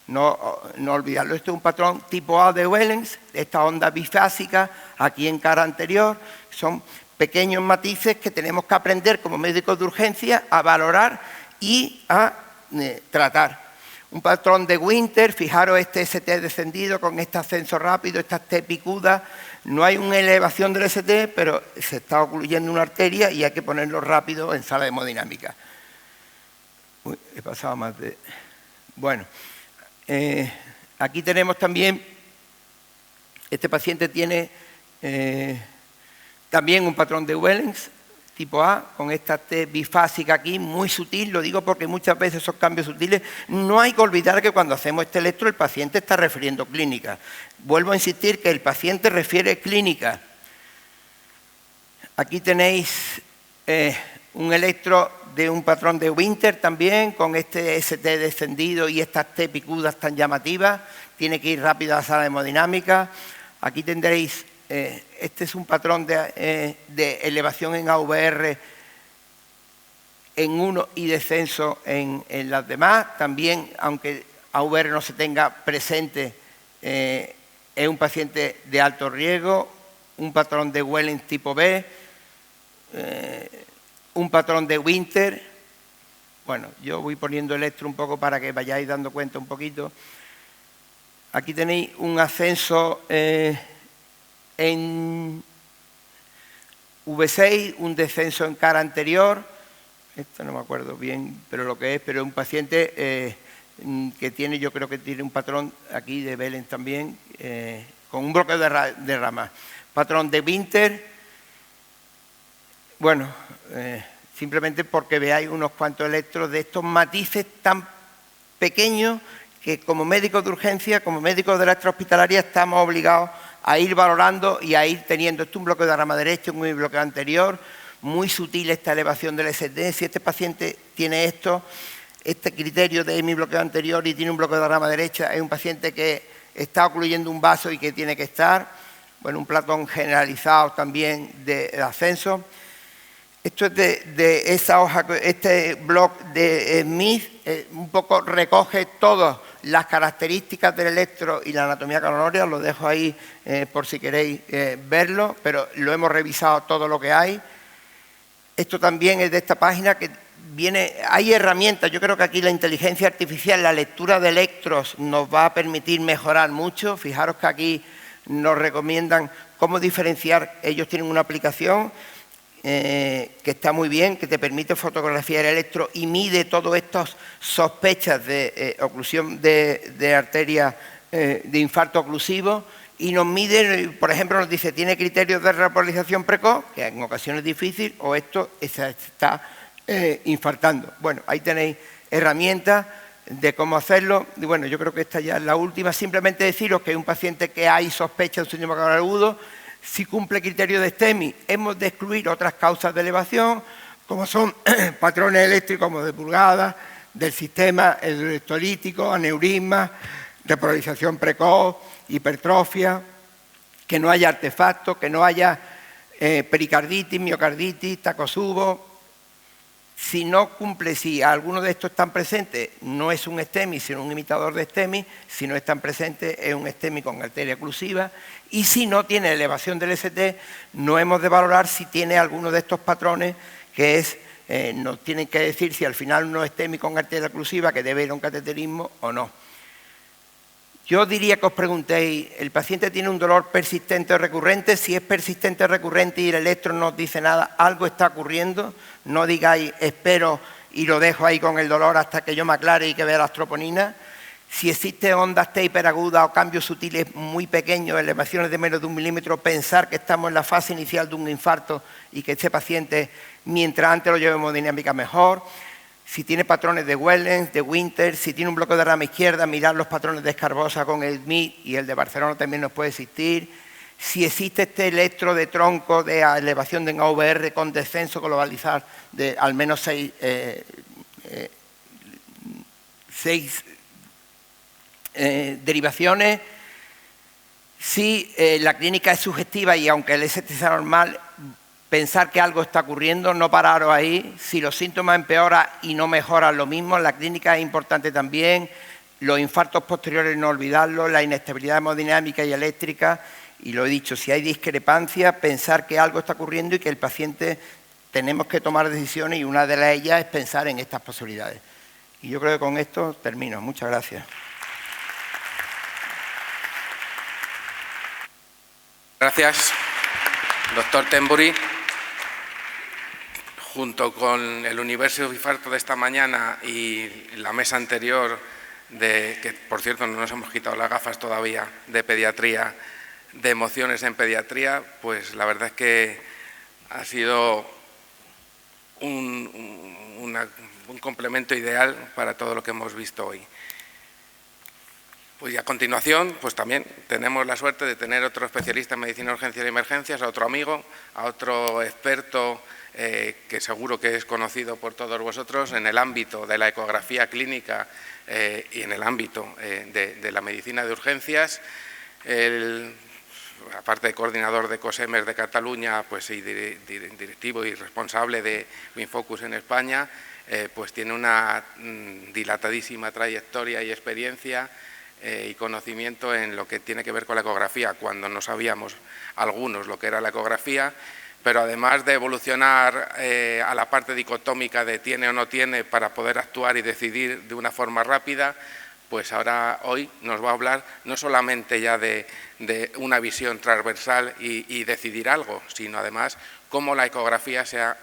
S3: No olvidarlo, esto es un patrón tipo A de Wellens, esta onda bifásica aquí en cara anterior, son pequeños matices que tenemos que aprender como médicos de urgencia a valorar y a tratar. Un patrón de Winter, fijaros este ST descendido con este ascenso rápido, estas T picudas, no hay una elevación del ST, pero se está ocluyendo una arteria y hay que ponerlo rápido en sala de hemodinámica. Uy, he pasado más de... Bueno, aquí tenemos también, este paciente tiene... también un patrón de Wellens, tipo A, con esta T bifásica aquí, muy sutil, lo digo porque muchas veces esos cambios sutiles, no hay que olvidar que cuando hacemos este electro el paciente está refiriendo clínica. Vuelvo a insistir que el paciente refiere clínica. Aquí tenéis un electro de un patrón de Winter también, con este ST descendido y estas T picudas tan llamativas, tiene que ir rápido a la sala de hemodinámica. Aquí tendréis... este es un patrón de elevación en AVR en uno y descenso en las demás. También, aunque AVR no se tenga presente, es un paciente de alto riesgo. Un patrón de Wellens tipo B, un patrón de Winter. Bueno, yo voy poniendo electro un poco para que vayáis dando cuenta un poquito. Aquí tenéis un ascenso... en V6, un descenso en cara anterior, esto no me acuerdo bien, pero lo que es, pero un paciente que tiene, yo creo que tiene un patrón aquí de Wellens también, con un bloqueo de ramas. Patrón de Winter, bueno, simplemente porque veáis unos cuantos electros de estos matices tan pequeños que como médicos de urgencia, como médicos de la extrahospitalaria, estamos obligados a ir valorando y a ir teniendo. Esto es un bloqueo de rama derecha, un bloqueo anterior, muy sutil esta elevación del ST. Si este paciente tiene este criterio de mi bloqueo anterior y tiene un bloqueo de rama derecha, es un paciente que está ocluyendo un vaso y que tiene que estar. Bueno, un patrón generalizado también de ascenso. Esto es de esa hoja, este blog de Smith, un poco recoge todas las características del electro y la anatomía coronaria, lo dejo ahí por si queréis verlo, pero lo hemos revisado todo lo que hay. Esto también es de esta página que hay herramientas, yo creo que aquí la inteligencia artificial, la lectura de electros nos va a permitir mejorar mucho. Fijaros que aquí nos recomiendan cómo diferenciar, ellos tienen una aplicación que está muy bien, que te permite fotografiar el electro y mide todas estas sospechas de oclusión de arteria, de infarto oclusivo, y nos mide, por ejemplo, nos dice, tiene criterios de repolarización precoz, que en ocasiones es difícil, o esto se está infartando. Bueno, ahí tenéis herramientas de cómo hacerlo. Y bueno, yo creo que esta ya es la última. Simplemente deciros que hay un paciente que hay sospecha de un síndrome cardiovascular agudo, si cumple criterios de STEMI, hemos de excluir otras causas de elevación, como son patrones eléctricos como de pulgadas, del sistema electrolítico, aneurismas, repolarización precoz, hipertrofia, que no haya artefactos, que no haya pericarditis, miocarditis, tacosubo. Si no cumple, si alguno de estos están presentes, no es un STEMI, sino un imitador de STEMI. Si no están presentes, es un STEMI con arteria oclusiva. Y si no tiene elevación del ST, no hemos de valorar si tiene alguno de estos patrones, que es, nos tienen que decir si al final no es STEMI con arteria oclusiva, que debe ir a un cateterismo o no. Yo diría que os preguntéis, ¿el paciente tiene un dolor persistente o recurrente? Si es persistente o recurrente y el electro no os dice nada, algo está ocurriendo. No digáis, espero y lo dejo ahí con el dolor hasta que yo me aclare y que vea las troponinas. Si existen ondas T hiperagudas o cambios sutiles muy pequeños, elevaciones de menos de 1 milímetro, pensar que estamos en la fase inicial de un infarto y que este paciente, mientras antes lo lleve hemodinámica, mejor. Si tiene patrones de Wellens, de Winter, si tiene un bloque de rama izquierda, mirar los patrones de Escarbosa con el MIT y el de Barcelona también nos puede existir. Si existe este electro de tronco de elevación de AVR con descenso globalizar de al menos 6 derivaciones. Si la clínica es sugestiva y aunque el ST sea normal, pensar que algo está ocurriendo, no pararos ahí. Si los síntomas empeoran y no mejoran lo mismo, la clínica es importante también. Los infartos posteriores no olvidarlos, la inestabilidad hemodinámica y eléctrica. Y lo he dicho, si hay discrepancia, pensar que algo está ocurriendo y que el paciente tenemos que tomar decisiones, y una de ellas es pensar en estas posibilidades. Y yo creo que con esto termino. Muchas gracias.
S2: Gracias, doctor Tenbury. Junto con el universo infarto de esta mañana y la mesa anterior, que por cierto no nos hemos quitado las gafas todavía, de pediatría, de emociones en pediatría, pues la verdad es que ha sido un complemento ideal para todo lo que hemos visto hoy. Pues y a continuación, pues también tenemos la suerte de tener otro especialista en medicina de urgencias y emergencias, a otro amigo, a otro experto que seguro que es conocido por todos vosotros en el ámbito de la ecografía clínica y en el ámbito de la medicina de urgencias. Aparte de coordinador de COSEMER de Cataluña, pues y directivo y responsable de WinFocus en España, pues tiene una dilatadísima trayectoria y experiencia y conocimiento en lo que tiene que ver con la ecografía, cuando no sabíamos algunos lo que era la ecografía, pero además de evolucionar a la parte dicotómica de tiene o no tiene para poder actuar y decidir de una forma rápida, pues ahora hoy nos va a hablar no solamente ya de una visión transversal y decidir algo, sino además cómo la ecografía se ha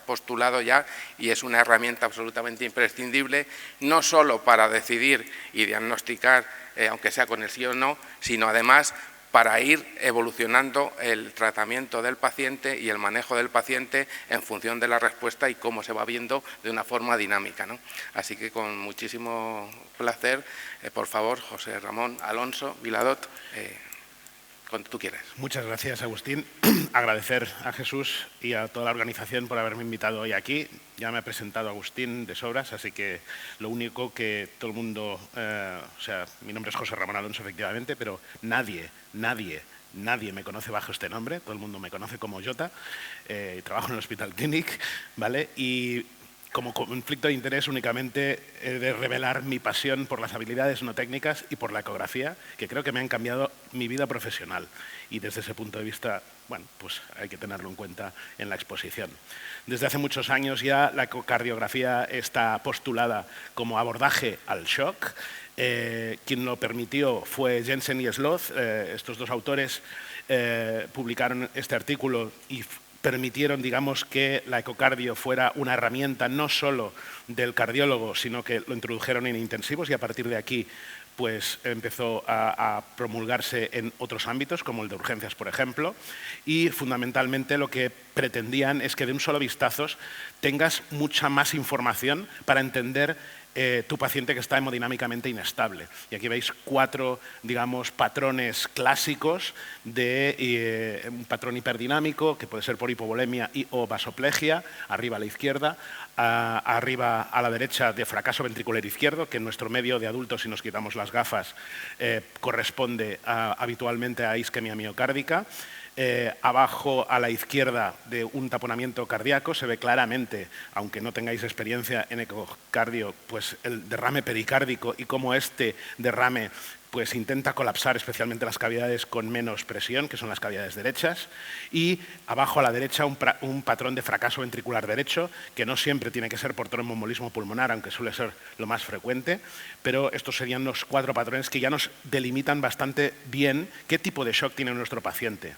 S2: postulado ya y es una herramienta absolutamente imprescindible, no solo para decidir y diagnosticar, aunque sea con el sí o no, sino además para ir evolucionando el tratamiento del paciente y el manejo del paciente en función de la respuesta y cómo se va viendo de una forma dinámica, ¿no? Así que con muchísimo placer, por favor, José Ramón Alonso Viladot, cuando tú quieras.
S4: Muchas gracias, Agustín. Agradecer a Jesús y a toda la organización por haberme invitado hoy aquí. Ya me ha presentado Agustín de sobras, así que lo único que todo el mundo... mi nombre es José Ramón Alonso, efectivamente, pero nadie me conoce bajo este nombre. Todo el mundo me conoce como Jota. Trabajo en el Hospital Clinic, ¿vale? Y como conflicto de interés únicamente he de revelar mi pasión por las habilidades no técnicas y por la ecografía, que creo que me han cambiado mi vida profesional. Y desde ese punto de vista, bueno, pues hay que tenerlo en cuenta en la exposición. Desde hace muchos años ya la ecocardiografía está postulada como abordaje al shock. Quien lo permitió fue Jensen y Sloth. Estos dos autores publicaron este artículo y permitieron, digamos, que la ecocardio fuera una herramienta no solo del cardiólogo, sino que lo introdujeron en intensivos y a partir de aquí pues empezó a promulgarse en otros ámbitos, como el de urgencias, por ejemplo, y fundamentalmente lo que pretendían es que de un solo vistazo tengas mucha más información para entender tu paciente que está hemodinámicamente inestable. Y aquí veis 4, digamos, patrones clásicos de un patrón hiperdinámico, que puede ser por hipovolemia o vasoplegia, arriba a la izquierda, arriba a la derecha de fracaso ventricular izquierdo, que en nuestro medio de adultos, si nos quitamos las gafas, corresponde habitualmente a isquemia miocárdica. Abajo a la izquierda de un taponamiento cardíaco se ve claramente, aunque no tengáis experiencia en ecocardio, pues el derrame pericárdico y cómo este derrame pues intenta colapsar especialmente las cavidades con menos presión, que son las cavidades derechas, y abajo a la derecha un patrón de fracaso ventricular derecho, que no siempre tiene que ser por tromboembolismo pulmonar, aunque suele ser lo más frecuente, pero estos serían los 4 patrones que ya nos delimitan bastante bien qué tipo de shock tiene nuestro paciente.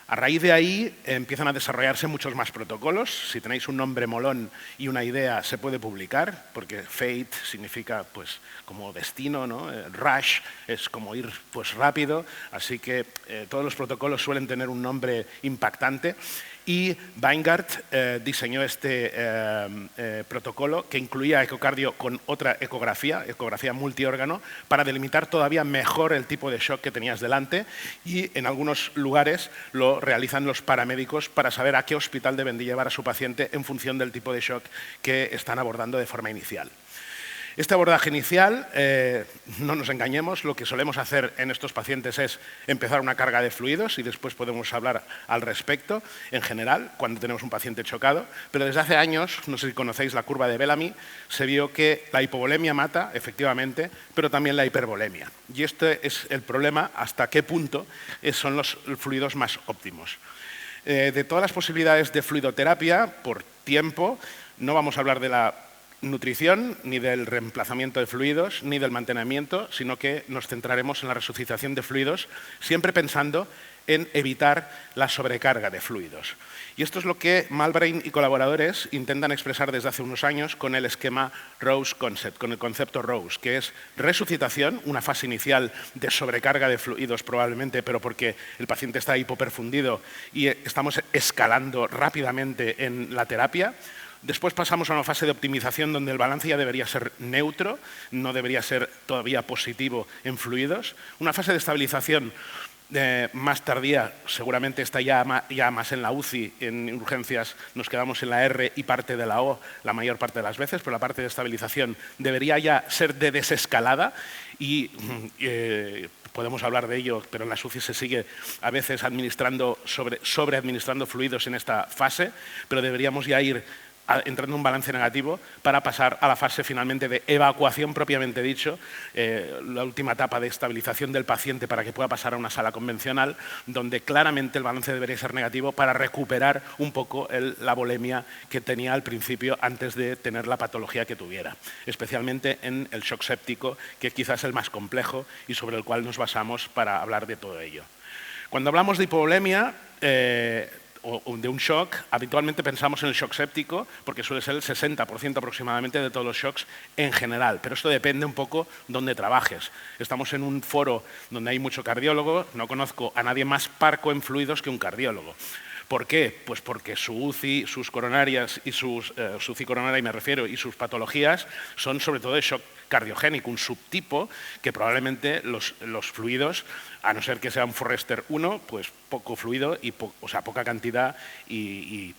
S4: A raíz de ahí empiezan a desarrollarse muchos más protocolos. Si tenéis un nombre molón y una idea, se puede publicar, porque fate significa pues, como destino, ¿no? Rush es como ir pues, rápido, así que todos los protocolos suelen tener un nombre impactante. Y Weingart diseñó este protocolo que incluía ecocardio con otra ecografía multiórgano, para delimitar todavía mejor el tipo de shock que tenías delante, y en algunos lugares lo realizan los paramédicos para saber a qué hospital deben de llevar a su paciente en función del tipo de shock que están abordando de forma inicial. Este abordaje inicial, no nos engañemos, lo que solemos hacer en estos pacientes es empezar una carga de fluidos y después podemos hablar al respecto en general cuando tenemos un paciente chocado, pero desde hace años, no sé si conocéis la curva de Bellamy, se vio que la hipovolemia mata, efectivamente, pero también la hipervolemia. Y este es el problema, hasta qué punto son los fluidos más óptimos. De todas las posibilidades de fluidoterapia, por tiempo, no vamos a hablar de la nutrición, ni del reemplazamiento de fluidos, ni del mantenimiento, sino que nos centraremos en la resucitación de fluidos, siempre pensando en evitar la sobrecarga de fluidos. Y esto es lo que Malbrain y colaboradores intentan expresar desde hace unos años con el esquema Rose Concept, con el concepto Rose, que es resucitación, una fase inicial de sobrecarga de fluidos probablemente, pero porque el paciente está hipoperfundido y estamos escalando rápidamente en la terapia. Después pasamos a una fase de optimización donde el balance ya debería ser neutro, no debería ser todavía positivo en fluidos. Una fase de estabilización más tardía, seguramente está ya más en la UCI, en urgencias nos quedamos en la R y parte de la O la mayor parte de las veces, pero la parte de estabilización debería ya ser de desescalada y podemos hablar de ello, pero en la UCI se sigue a veces administrando sobreadministrando fluidos en esta fase, pero deberíamos ya ir entrando en un balance negativo para pasar a la fase finalmente de evacuación propiamente dicho, la última etapa de estabilización del paciente para que pueda pasar a una sala convencional, donde claramente el balance debería ser negativo para recuperar un poco la volemia que tenía al principio antes de tener la patología que tuviera, especialmente en el shock séptico, que quizás es el más complejo y sobre el cual nos basamos para hablar de todo ello. Cuando hablamos de hipovolemia, o de un shock, habitualmente pensamos en el shock séptico porque suele ser el 60% aproximadamente de todos los shocks en general, pero esto depende un poco dónde trabajes. Estamos en un foro donde hay mucho cardiólogo, no conozco a nadie más parco en fluidos que un cardiólogo. ¿Por qué? Pues porque su UCI, sus coronarias y su UCI coronaria, me refiero, y sus patologías son sobre todo de shock cardiogénico, un subtipo que probablemente los fluidos, a no ser que sea un Forrester 1, pues poco fluido, o sea, poca cantidad y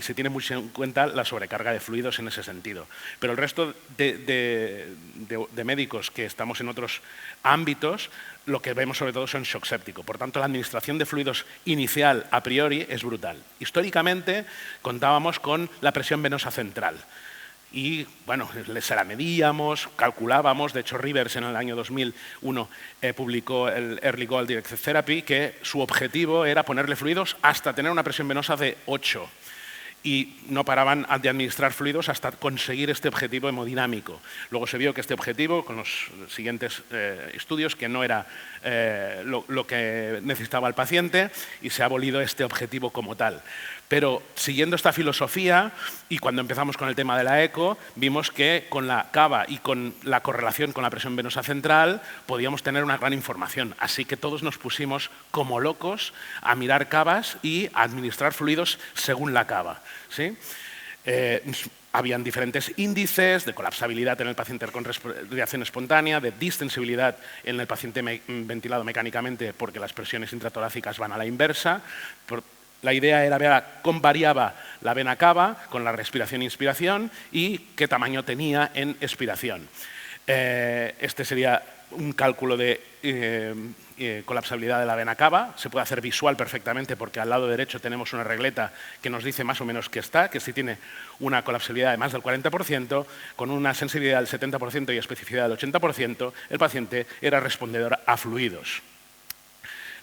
S4: se tiene mucho en cuenta la sobrecarga de fluidos en ese sentido. Pero el resto de médicos que estamos en otros ámbitos, lo que vemos sobre todo son shock séptico. Por tanto, la administración de fluidos inicial a priori es brutal. Históricamente contábamos con la presión venosa central. Y, bueno, se la medíamos, calculábamos. De hecho, Rivers en el año 2001 publicó el Early Goal Directed Therapy, que su objetivo era ponerle fluidos hasta tener una presión venosa de 8. y no paraban de administrar fluidos hasta conseguir este objetivo hemodinámico. Luego se vio que este objetivo, con los siguientes estudios, que no era lo que necesitaba el paciente y se ha abolido este objetivo como tal. Pero siguiendo esta filosofía y cuando empezamos con el tema de la eco, vimos que con la cava y con la correlación con la presión venosa central podíamos tener una gran información. Así que todos nos pusimos como locos a mirar cavas y a administrar fluidos según la cava, ¿sí? Habían diferentes índices de colapsabilidad en el paciente con reacción espontánea, de distensibilidad en el paciente ventilado mecánicamente porque las presiones intratorácicas van a la inversa. La idea era ver cómo variaba la vena cava con la respiración e inspiración y qué tamaño tenía en expiración. Este sería un cálculo de colapsabilidad de la vena cava. Se puede hacer visual perfectamente porque al lado derecho tenemos una regleta que nos dice más o menos qué está, que si tiene una colapsabilidad de más del 40%, con una sensibilidad del 70% y especificidad del 80%, el paciente era respondedor a fluidos.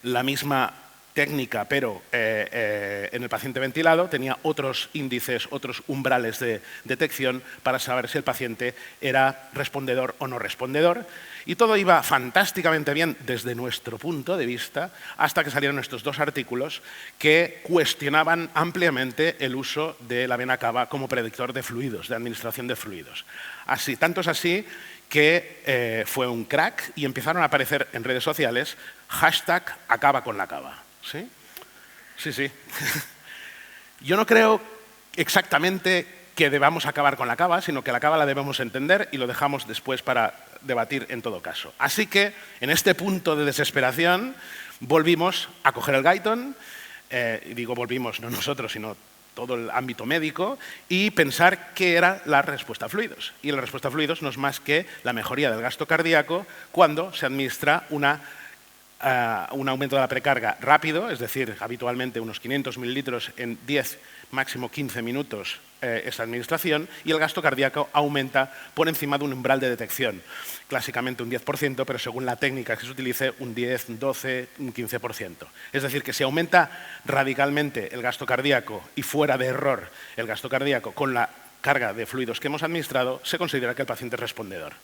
S4: La misma técnica, pero en el paciente ventilado tenía otros índices, otros umbrales de detección para saber si el paciente era respondedor o no respondedor. Y todo iba fantásticamente bien desde nuestro punto de vista hasta que salieron estos dos artículos que cuestionaban ampliamente el uso de la vena cava como predictor de fluidos, de administración de fluidos. Tanto es así que fue un crack y empezaron a aparecer en redes sociales #acaba con la cava. ¿Sí? Sí, sí. Yo no creo exactamente que debamos acabar con la cava, sino que la cava la debemos entender y lo dejamos después para debatir en todo caso. Así que, en este punto de desesperación, volvimos a coger el Guyton, y digo volvimos, no nosotros, sino todo el ámbito médico, y pensar qué era la respuesta a fluidos. Y la respuesta a fluidos no es más que la mejoría del gasto cardíaco cuando se administra un aumento de la precarga rápido, es decir, habitualmente unos 500 mililitros en 10, máximo 15 minutos esa administración, y el gasto cardíaco aumenta por encima de un umbral de detección, clásicamente un 10%, pero según la técnica que se utilice, un 10, un 12, un 15%. Es decir, que si aumenta radicalmente el gasto cardíaco y fuera de error el gasto cardíaco con la carga de fluidos que hemos administrado, se considera que el paciente es respondedor.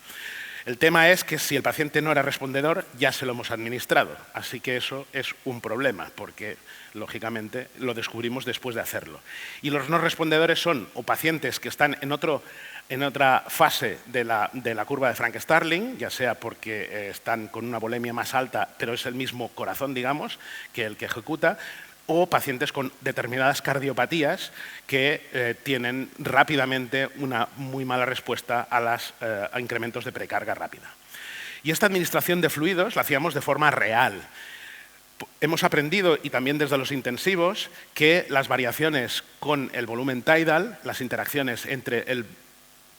S4: El tema es que si el paciente no era respondedor, ya se lo hemos administrado. Así que eso es un problema, porque lógicamente lo descubrimos después de hacerlo. Y los no respondedores son o pacientes que están en otra fase de la curva de Frank-Starling, ya sea porque están con una volemia más alta, pero es el mismo corazón, digamos, que el que ejecuta, o pacientes con determinadas cardiopatías que tienen rápidamente una muy mala respuesta a incrementos de precarga rápida. Y esta administración de fluidos la hacíamos de forma real. Hemos aprendido, y también desde los intensivos, que las variaciones con el volumen tidal, las interacciones entre el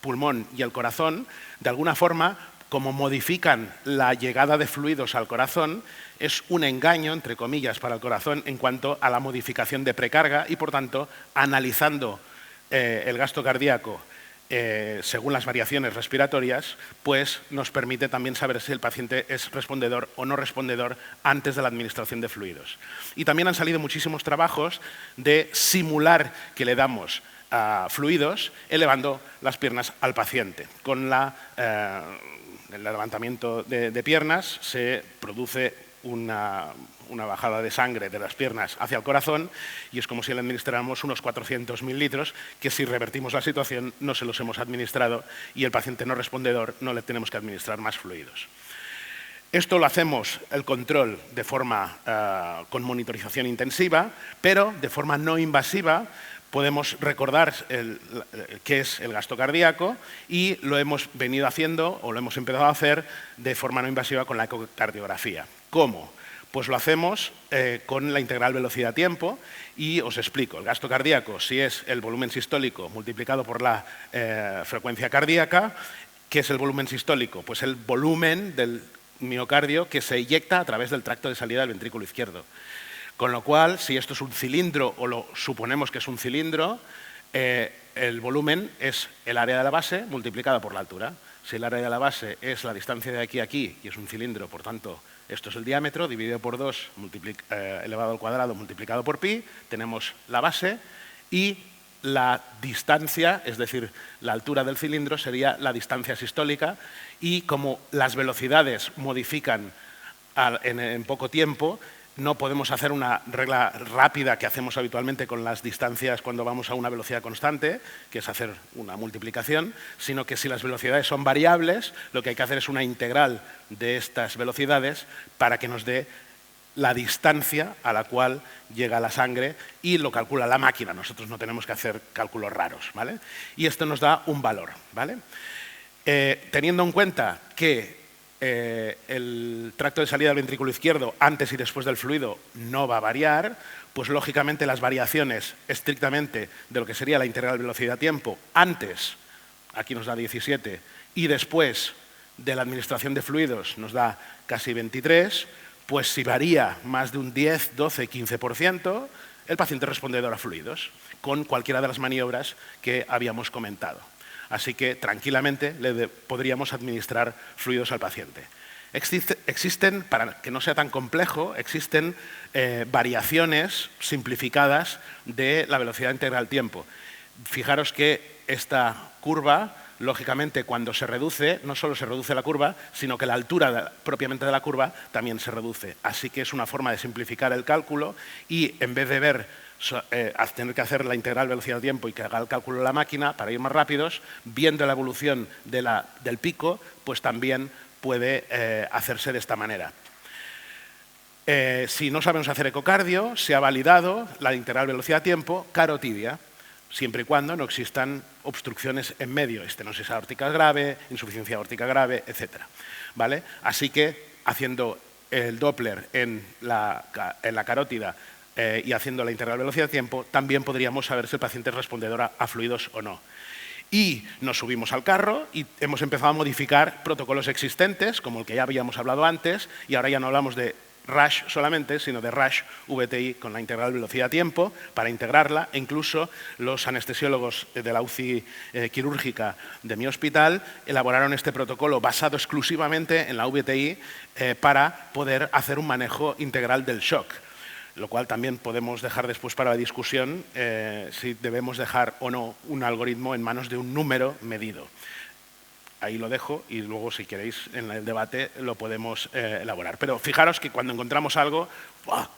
S4: pulmón y el corazón, de alguna forma, como modifican la llegada de fluidos al corazón, es un engaño, entre comillas, para el corazón en cuanto a la modificación de precarga y, por tanto, analizando el gasto cardíaco según las variaciones respiratorias, pues nos permite también saber si el paciente es respondedor o no respondedor antes de la administración de fluidos. Y también han salido muchísimos trabajos de simular que le damos fluidos elevando las piernas al paciente. Con el levantamiento de piernas se produce una bajada de sangre de las piernas hacia el corazón y es como si le administráramos unos 400.000 litros que si revertimos la situación no se los hemos administrado y el paciente no respondedor no le tenemos que administrar más fluidos. Esto lo hacemos, el control, de forma con monitorización intensiva, pero de forma no invasiva. Podemos recordar qué es el gasto cardíaco y lo hemos venido haciendo o lo hemos empezado a hacer de forma no invasiva con la ecocardiografía. ¿Cómo? Pues lo hacemos con la integral velocidad-tiempo y os explico. El gasto cardíaco, si es el volumen sistólico multiplicado por la frecuencia cardíaca, ¿qué es el volumen sistólico? Pues el volumen del miocardio que se eyecta a través del tracto de salida del ventrículo izquierdo. Con lo cual, si esto es un cilindro, o lo suponemos que es un cilindro, el volumen es el área de la base multiplicado por la altura. Si el área de la base es la distancia de aquí a aquí y es un cilindro, por tanto, esto es el diámetro, dividido por 2 elevado al cuadrado multiplicado por pi, tenemos la base y la distancia, es decir, la altura del cilindro sería la distancia sistólica, y como las velocidades modifican en poco tiempo, no podemos hacer una regla rápida que hacemos habitualmente con las distancias cuando vamos a una velocidad constante, que es hacer una multiplicación, sino que si las velocidades son variables, lo que hay que hacer es una integral de estas velocidades para que nos dé la distancia a la cual llega la sangre, y lo calcula la máquina. Nosotros no tenemos que hacer cálculos raros, ¿vale? Y esto nos da un valor, ¿vale? Teniendo en cuenta que el tracto de salida del ventrículo izquierdo antes y después del fluido no va a variar, pues lógicamente las variaciones estrictamente de lo que sería la integral velocidad-tiempo antes, aquí nos da 17, y después de la administración de fluidos nos da casi 23, pues si varía más de un 10, 12, 15%, el paciente es respondedor a fluidos, con cualquiera de las maniobras que habíamos comentado. Así que tranquilamente le podríamos administrar fluidos al paciente. Existen, para que no sea tan complejo, existen variaciones simplificadas de la velocidad integral tiempo. Fijaros que esta curva, lógicamente, cuando se reduce, no solo se reduce la curva, sino que la altura propiamente de la curva también se reduce. Así que es una forma de simplificar el cálculo, y en vez de ver tener que hacer la integral velocidad-tiempo y que haga el cálculo la máquina para ir más rápidos, viendo la evolución del pico, pues también puede hacerse de esta manera. Si no sabemos hacer ecocardio, se ha validado la integral velocidad-tiempo carotidia, siempre y cuando no existan obstrucciones en medio, estenosis aórtica grave, insuficiencia aórtica grave, etc. ¿Vale? Así que haciendo el Doppler en la carótida y haciendo la integral velocidad-tiempo, también podríamos saber si el paciente es respondedor a fluidos o no. Y nos subimos al carro y hemos empezado a modificar protocolos existentes, como el que ya habíamos hablado antes, y ahora ya no hablamos de RASH solamente, sino de RASH VTI con la integral velocidad-tiempo para integrarla, e incluso los anestesiólogos de la UCI quirúrgica de mi hospital elaboraron este protocolo basado exclusivamente en la VTI para poder hacer un manejo integral del shock, lo cual también podemos dejar después para la discusión si debemos dejar o no un algoritmo en manos de un número medido. Ahí lo dejo y luego, si queréis, en el debate lo podemos elaborar. Pero fijaros que cuando encontramos algo, ¡buah!,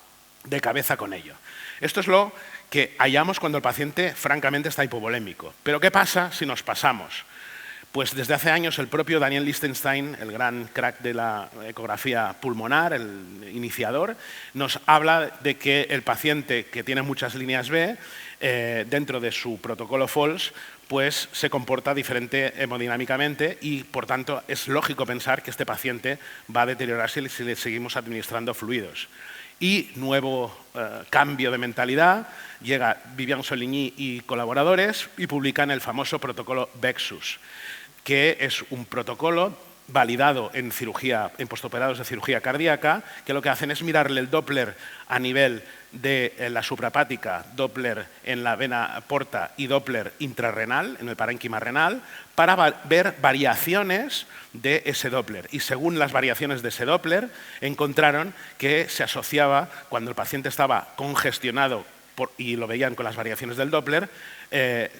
S4: de cabeza con ello. Esto es lo que hallamos cuando el paciente francamente está hipovolémico. Pero ¿qué pasa si nos pasamos? Pues desde hace años el propio Daniel Lichtenstein, el gran crack de la ecografía pulmonar, el iniciador, nos habla de que el paciente que tiene muchas líneas B, dentro de su protocolo FOLS, pues se comporta diferente hemodinámicamente, y por tanto es lógico pensar que este paciente va a deteriorarse si le seguimos administrando fluidos. Y nuevo cambio de mentalidad, llega Vivian Soligny y colaboradores y publican el famoso protocolo VEXUS, que es un protocolo validado en cirugía, en postoperados de cirugía cardíaca, que lo que hacen es mirarle el Doppler a nivel de la suprahepática, Doppler en la vena porta y Doppler intrarrenal, en el parénquima renal, para ver variaciones de ese Doppler. Y según las variaciones de ese Doppler, encontraron que se asociaba, cuando el paciente estaba congestionado, y lo veían con las variaciones del Doppler,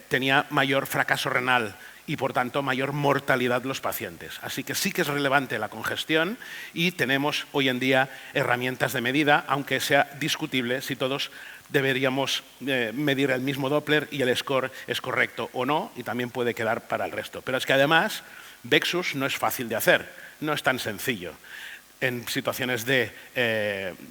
S4: tenía mayor fracaso renal y, por tanto, mayor mortalidad los pacientes. Así que sí que es relevante la congestión, y tenemos hoy en día herramientas de medida, aunque sea discutible si todos deberíamos medir el mismo Doppler y el score es correcto o no, y también puede quedar para el resto. Pero es que además VEXUS no es fácil de hacer, no es tan sencillo. En situaciones de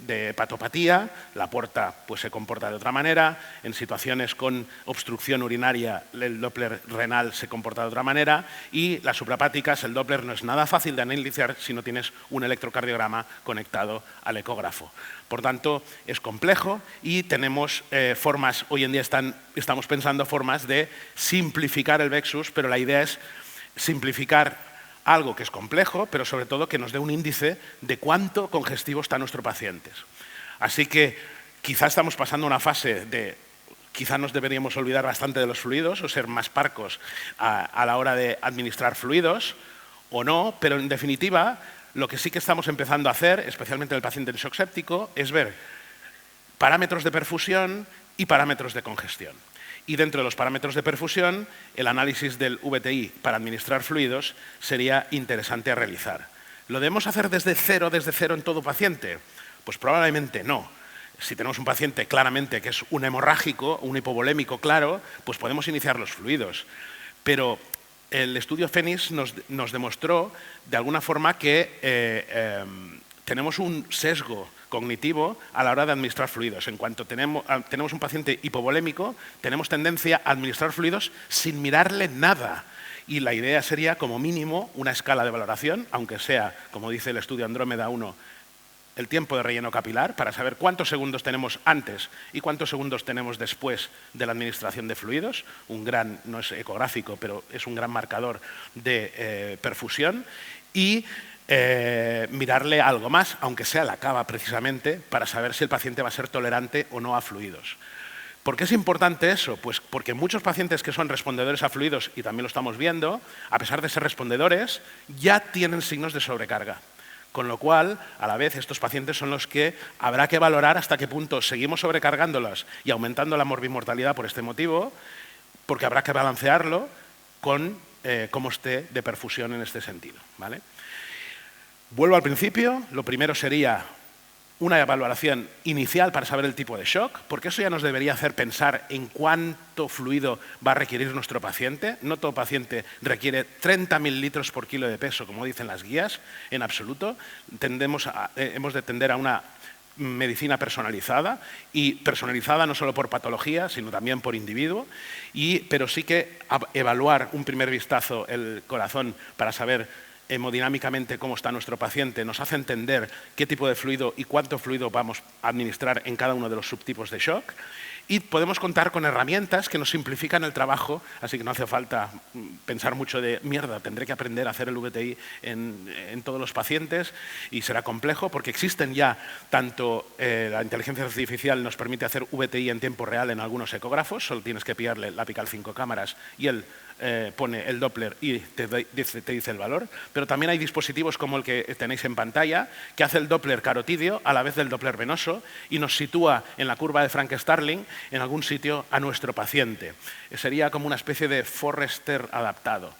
S4: hepatopatía, la porta pues, se comporta de otra manera. En situaciones con obstrucción urinaria, el Doppler renal se comporta de otra manera. Y las suprahepáticas, el Doppler no es nada fácil de analizar si no tienes un electrocardiograma conectado al ecógrafo. Por tanto, es complejo, y tenemos formas, hoy en día estamos pensando formas de simplificar el VEXUS, pero la idea es simplificar algo que es complejo, pero sobre todo que nos dé un índice de cuánto congestivo está nuestro paciente. Así que quizá estamos pasando una fase de, quizá nos deberíamos olvidar bastante de los fluidos o ser más parcos a la hora de administrar fluidos, o no, pero en definitiva lo que sí que estamos empezando a hacer, especialmente en el paciente en shock séptico, es ver parámetros de perfusión y parámetros de congestión. Y dentro de los parámetros de perfusión, el análisis del VTI para administrar fluidos sería interesante a realizar. ¿Lo debemos hacer desde cero en todo paciente? Pues probablemente no. Si tenemos un paciente claramente que es un hemorrágico, un hipovolémico claro, pues podemos iniciar los fluidos. Pero el estudio Phoenix nos demostró de alguna forma que tenemos un sesgo cognitivo a la hora de administrar fluidos. En cuanto tenemos un paciente hipovolémico, tenemos tendencia a administrar fluidos sin mirarle nada. Y la idea sería, como mínimo, una escala de valoración, aunque sea, como dice el estudio Andrómeda 1, el tiempo de relleno capilar, para saber cuántos segundos tenemos antes y cuántos segundos tenemos después de la administración de fluidos. No es ecográfico, pero es un gran marcador de perfusión. Y mirarle algo más, aunque sea la cava precisamente, para saber si el paciente va a ser tolerante o no a fluidos. ¿Por qué es importante eso? Pues porque muchos pacientes que son respondedores a fluidos, y también lo estamos viendo, a pesar de ser respondedores, ya tienen signos de sobrecarga. Con lo cual, a la vez, estos pacientes son los que habrá que valorar hasta qué punto seguimos sobrecargándolas y aumentando la morbimortalidad por este motivo, porque habrá que balancearlo con cómo esté de perfusión en este sentido, ¿vale? Vuelvo al principio, lo primero sería una evaluación inicial para saber el tipo de shock, porque eso ya nos debería hacer pensar en cuánto fluido va a requerir nuestro paciente. No todo paciente requiere 30.000 litros por kilo de peso, como dicen las guías, en absoluto. Hemos de tender a una medicina personalizada, y personalizada no solo por patología, sino también por individuo, pero sí que evaluar un primer vistazo el corazón para saber hemodinámicamente cómo está nuestro paciente, nos hace entender qué tipo de fluido y cuánto fluido vamos a administrar en cada uno de los subtipos de shock. Y podemos contar con herramientas que nos simplifican el trabajo, así que no hace falta pensar mucho de mierda, tendré que aprender a hacer el VTI en todos los pacientes, y será complejo porque existen ya tanto la inteligencia artificial nos permite hacer VTI en tiempo real en algunos ecógrafos, solo tienes que pillarle la apical 5 cámaras y él pone el Doppler y te dice el valor, pero también hay dispositivos como el que tenéis en pantalla que hace el Doppler carotidio a la vez del Doppler venoso y nos sitúa en la curva de Frank-Starling en algún sitio a nuestro paciente. Sería como una especie de Forrester adaptado.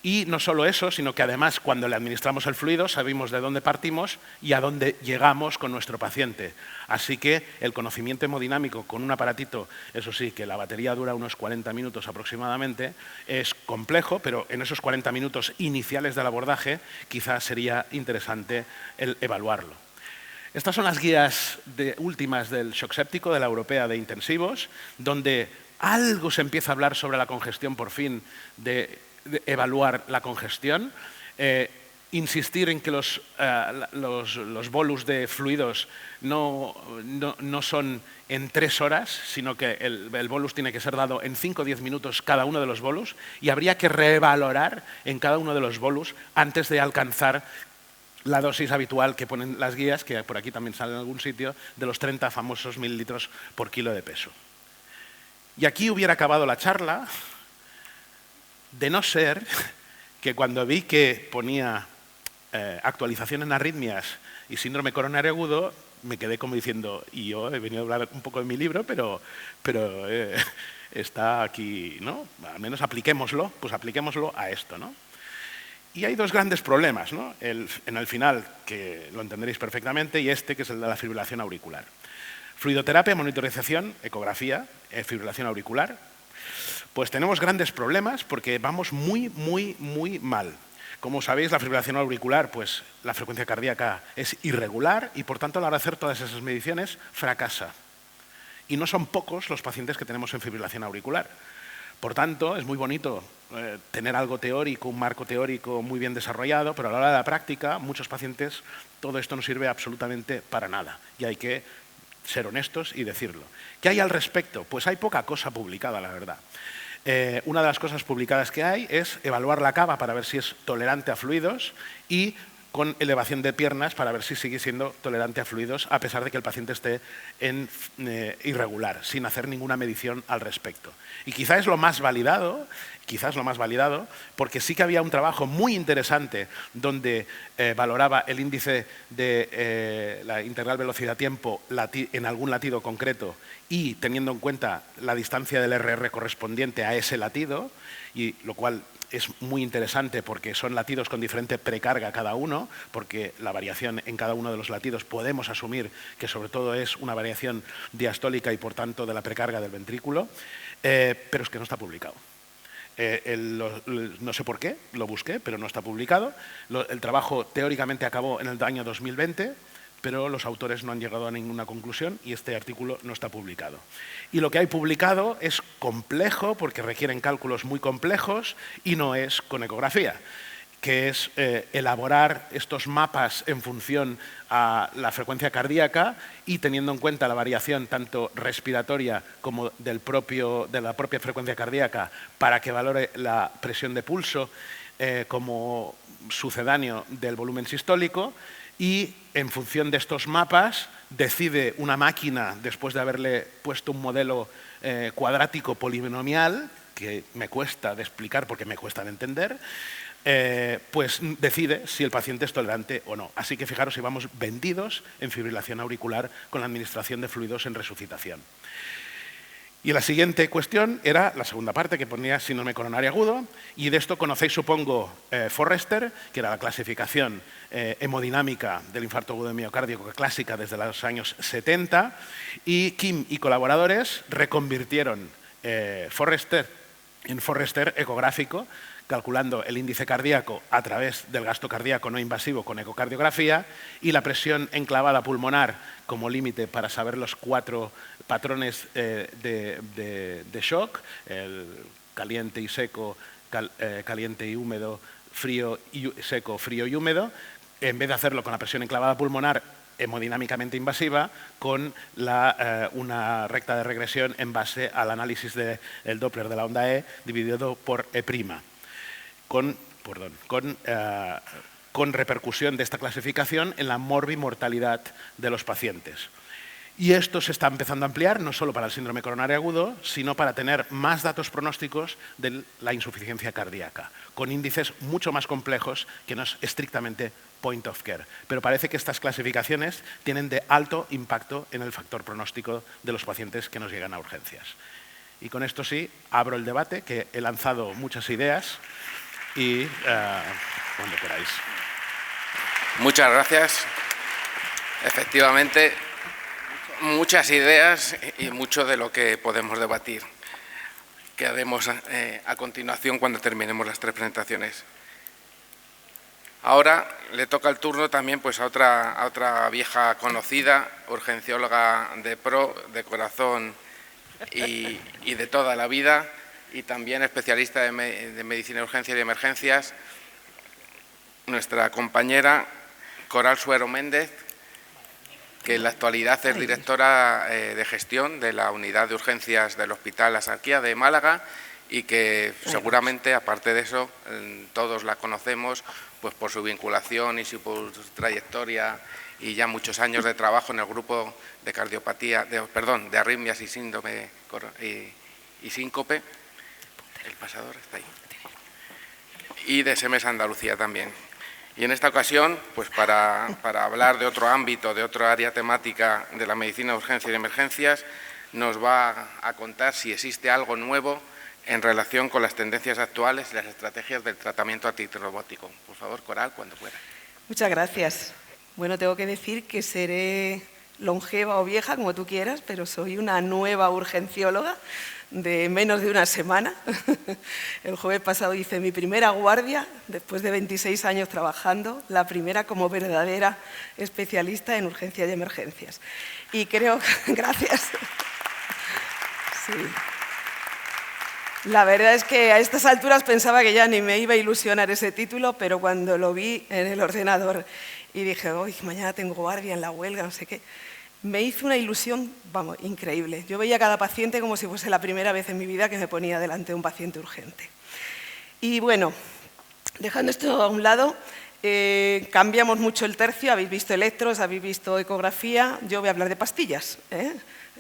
S4: Y no solo eso, sino que además cuando le administramos el fluido sabemos de dónde partimos y a dónde llegamos con nuestro paciente. Así que el conocimiento hemodinámico con un aparatito, eso sí, que la batería dura unos 40 minutos aproximadamente, es complejo, pero en esos 40 minutos iniciales del abordaje quizás sería interesante el evaluarlo. Estas son las guías últimas del shock séptico de la europea de intensivos, donde algo se empieza a hablar sobre la congestión por fin, de evaluar la congestión, insistir en que los bolus de fluidos no son en 3 horas, sino que el bolus tiene que ser dado en 5 o 10 minutos cada uno de los bolus, y habría que revalorar en cada uno de los bolus antes de alcanzar la dosis habitual que ponen las guías, que por aquí también sale en algún sitio, de los 30 famosos mililitros por kilo de peso. Y aquí hubiera acabado la charla, de no ser que cuando vi que ponía actualización en arritmias y síndrome coronario agudo, me quedé como diciendo, y yo he venido a hablar un poco de mi libro, pero está aquí, ¿no? Al menos apliquémoslo, pues apliquémoslo a esto, ¿no? Y hay 2 grandes problemas, ¿no? En el final, que lo entenderéis perfectamente, y que es el de la fibrilación auricular. Fluidoterapia, monitorización, ecografía, fibrilación auricular. Pues tenemos grandes problemas porque vamos muy mal. Como sabéis, la fibrilación auricular, pues la frecuencia cardíaca es irregular y por tanto a la hora de hacer todas esas mediciones fracasa. Y no son pocos los pacientes que tenemos en fibrilación auricular. Por tanto, es muy bonito tener algo teórico, un marco teórico muy bien desarrollado, pero a la hora de la práctica, muchos pacientes, todo esto no sirve absolutamente para nada. Y hay que ser honestos y decirlo. ¿Qué hay al respecto? Pues hay poca cosa publicada, la verdad. Una de las cosas publicadas que hay es evaluar la cava para ver si es tolerante a fluidos y con elevación de piernas para ver si sigue siendo tolerante a fluidos, a pesar de que el paciente esté en irregular, sin hacer ninguna medición al respecto. Y quizá es lo más validado, porque sí que había un trabajo muy interesante donde valoraba el índice de la integral velocidad-tiempo en algún latido concreto y teniendo en cuenta la distancia del RR correspondiente a ese latido, y lo cual es muy interesante porque son latidos con diferente precarga cada uno, porque la variación en cada uno de los latidos podemos asumir que sobre todo es una variación diastólica y por tanto de la precarga del ventrículo, pero es que no está publicado. No sé por qué, lo busqué, pero no está publicado. El trabajo teóricamente acabó en el año 2020, pero los autores no han llegado a ninguna conclusión y este artículo no está publicado. Y lo que hay publicado es complejo porque requieren cálculos muy complejos y no es con ecografía, que es elaborar estos mapas en función a la frecuencia cardíaca y teniendo en cuenta la variación tanto respiratoria como de la propia frecuencia cardíaca para que valore la presión de pulso como sucedáneo del volumen sistólico. Y en función de estos mapas decide una máquina, después de haberle puesto un modelo cuadrático polinomial, que me cuesta de explicar porque me cuesta de entender, pues decide si el paciente es tolerante o no. Así que fijaros si vamos vendidos en fibrilación auricular con la administración de fluidos en resucitación. Y la siguiente cuestión era la segunda parte, que ponía síndrome coronario agudo, y de esto conocéis, supongo, Forrester, que era la clasificación hemodinámica del infarto agudo de miocardio clásica desde los años 70, y Kim y colaboradores reconvirtieron Forrester en Forrester ecográfico, calculando el índice cardíaco a través del gasto cardíaco no invasivo con ecocardiografía y la presión enclavada pulmonar como límite para saber los 4 patrones de shock, el caliente y seco, caliente y húmedo, frío y seco, frío y húmedo, en vez de hacerlo con la presión enclavada pulmonar hemodinámicamente invasiva, con una recta de regresión en base al análisis del Doppler de la onda E dividido por E', con repercusión de esta clasificación en la morbimortalidad de los pacientes. Y esto se está empezando a ampliar no solo para el síndrome coronario agudo, sino para tener más datos pronósticos de la insuficiencia cardíaca, con índices mucho más complejos que no es estrictamente point of care. Pero parece que estas clasificaciones tienen de alto impacto en el factor pronóstico de los pacientes que nos llegan a urgencias. Y con esto sí, abro el debate, que he lanzado muchas ideas y cuando queráis.
S2: Muchas gracias. Efectivamente, muchas ideas y mucho de lo que podemos debatir, que haremos a continuación cuando terminemos las 3 presentaciones. Ahora le toca el turno también pues, a otra vieja conocida, urgencióloga de pro, de corazón y de toda la vida, y también especialista de medicina de urgencia y de emergencias, nuestra compañera Coral Suero Méndez, que en la actualidad es directora de gestión de la unidad de urgencias del Hospital La Sarquía de Málaga y que seguramente, aparte de eso, todos la conocemos pues por su vinculación y por su trayectoria y ya muchos años de trabajo en el grupo de cardiopatía, de arritmias y síndrome y síncope. El pasador está ahí. Y de SEMES Andalucía también. Y en esta ocasión, pues para hablar de otro ámbito, de otra área temática de la medicina de urgencia y de emergencias, nos va a contar si existe algo nuevo en relación con las tendencias actuales y las estrategias del tratamiento antirrobótico. Por favor, Coral, cuando pueda.
S5: Muchas gracias. Bueno, tengo que decir que seré longeva o vieja, como tú quieras, pero soy una nueva urgencióloga de menos de una semana. El jueves pasado hice mi primera guardia, después de 26 años trabajando, la primera como verdadera especialista en urgencia y emergencias. Y creo que... Gracias. Sí. La verdad es que a estas alturas pensaba que ya ni me iba a ilusionar ese título, pero cuando lo vi en el ordenador y dije, uy, mañana tengo guardia en la huelga, no sé qué, me hizo una ilusión, vamos, increíble. Yo veía a cada paciente como si fuese la primera vez en mi vida que me ponía delante de un paciente urgente. Y bueno, dejando esto a un lado, cambiamos mucho el tercio, habéis visto electros, habéis visto ecografía, yo voy a hablar de pastillas,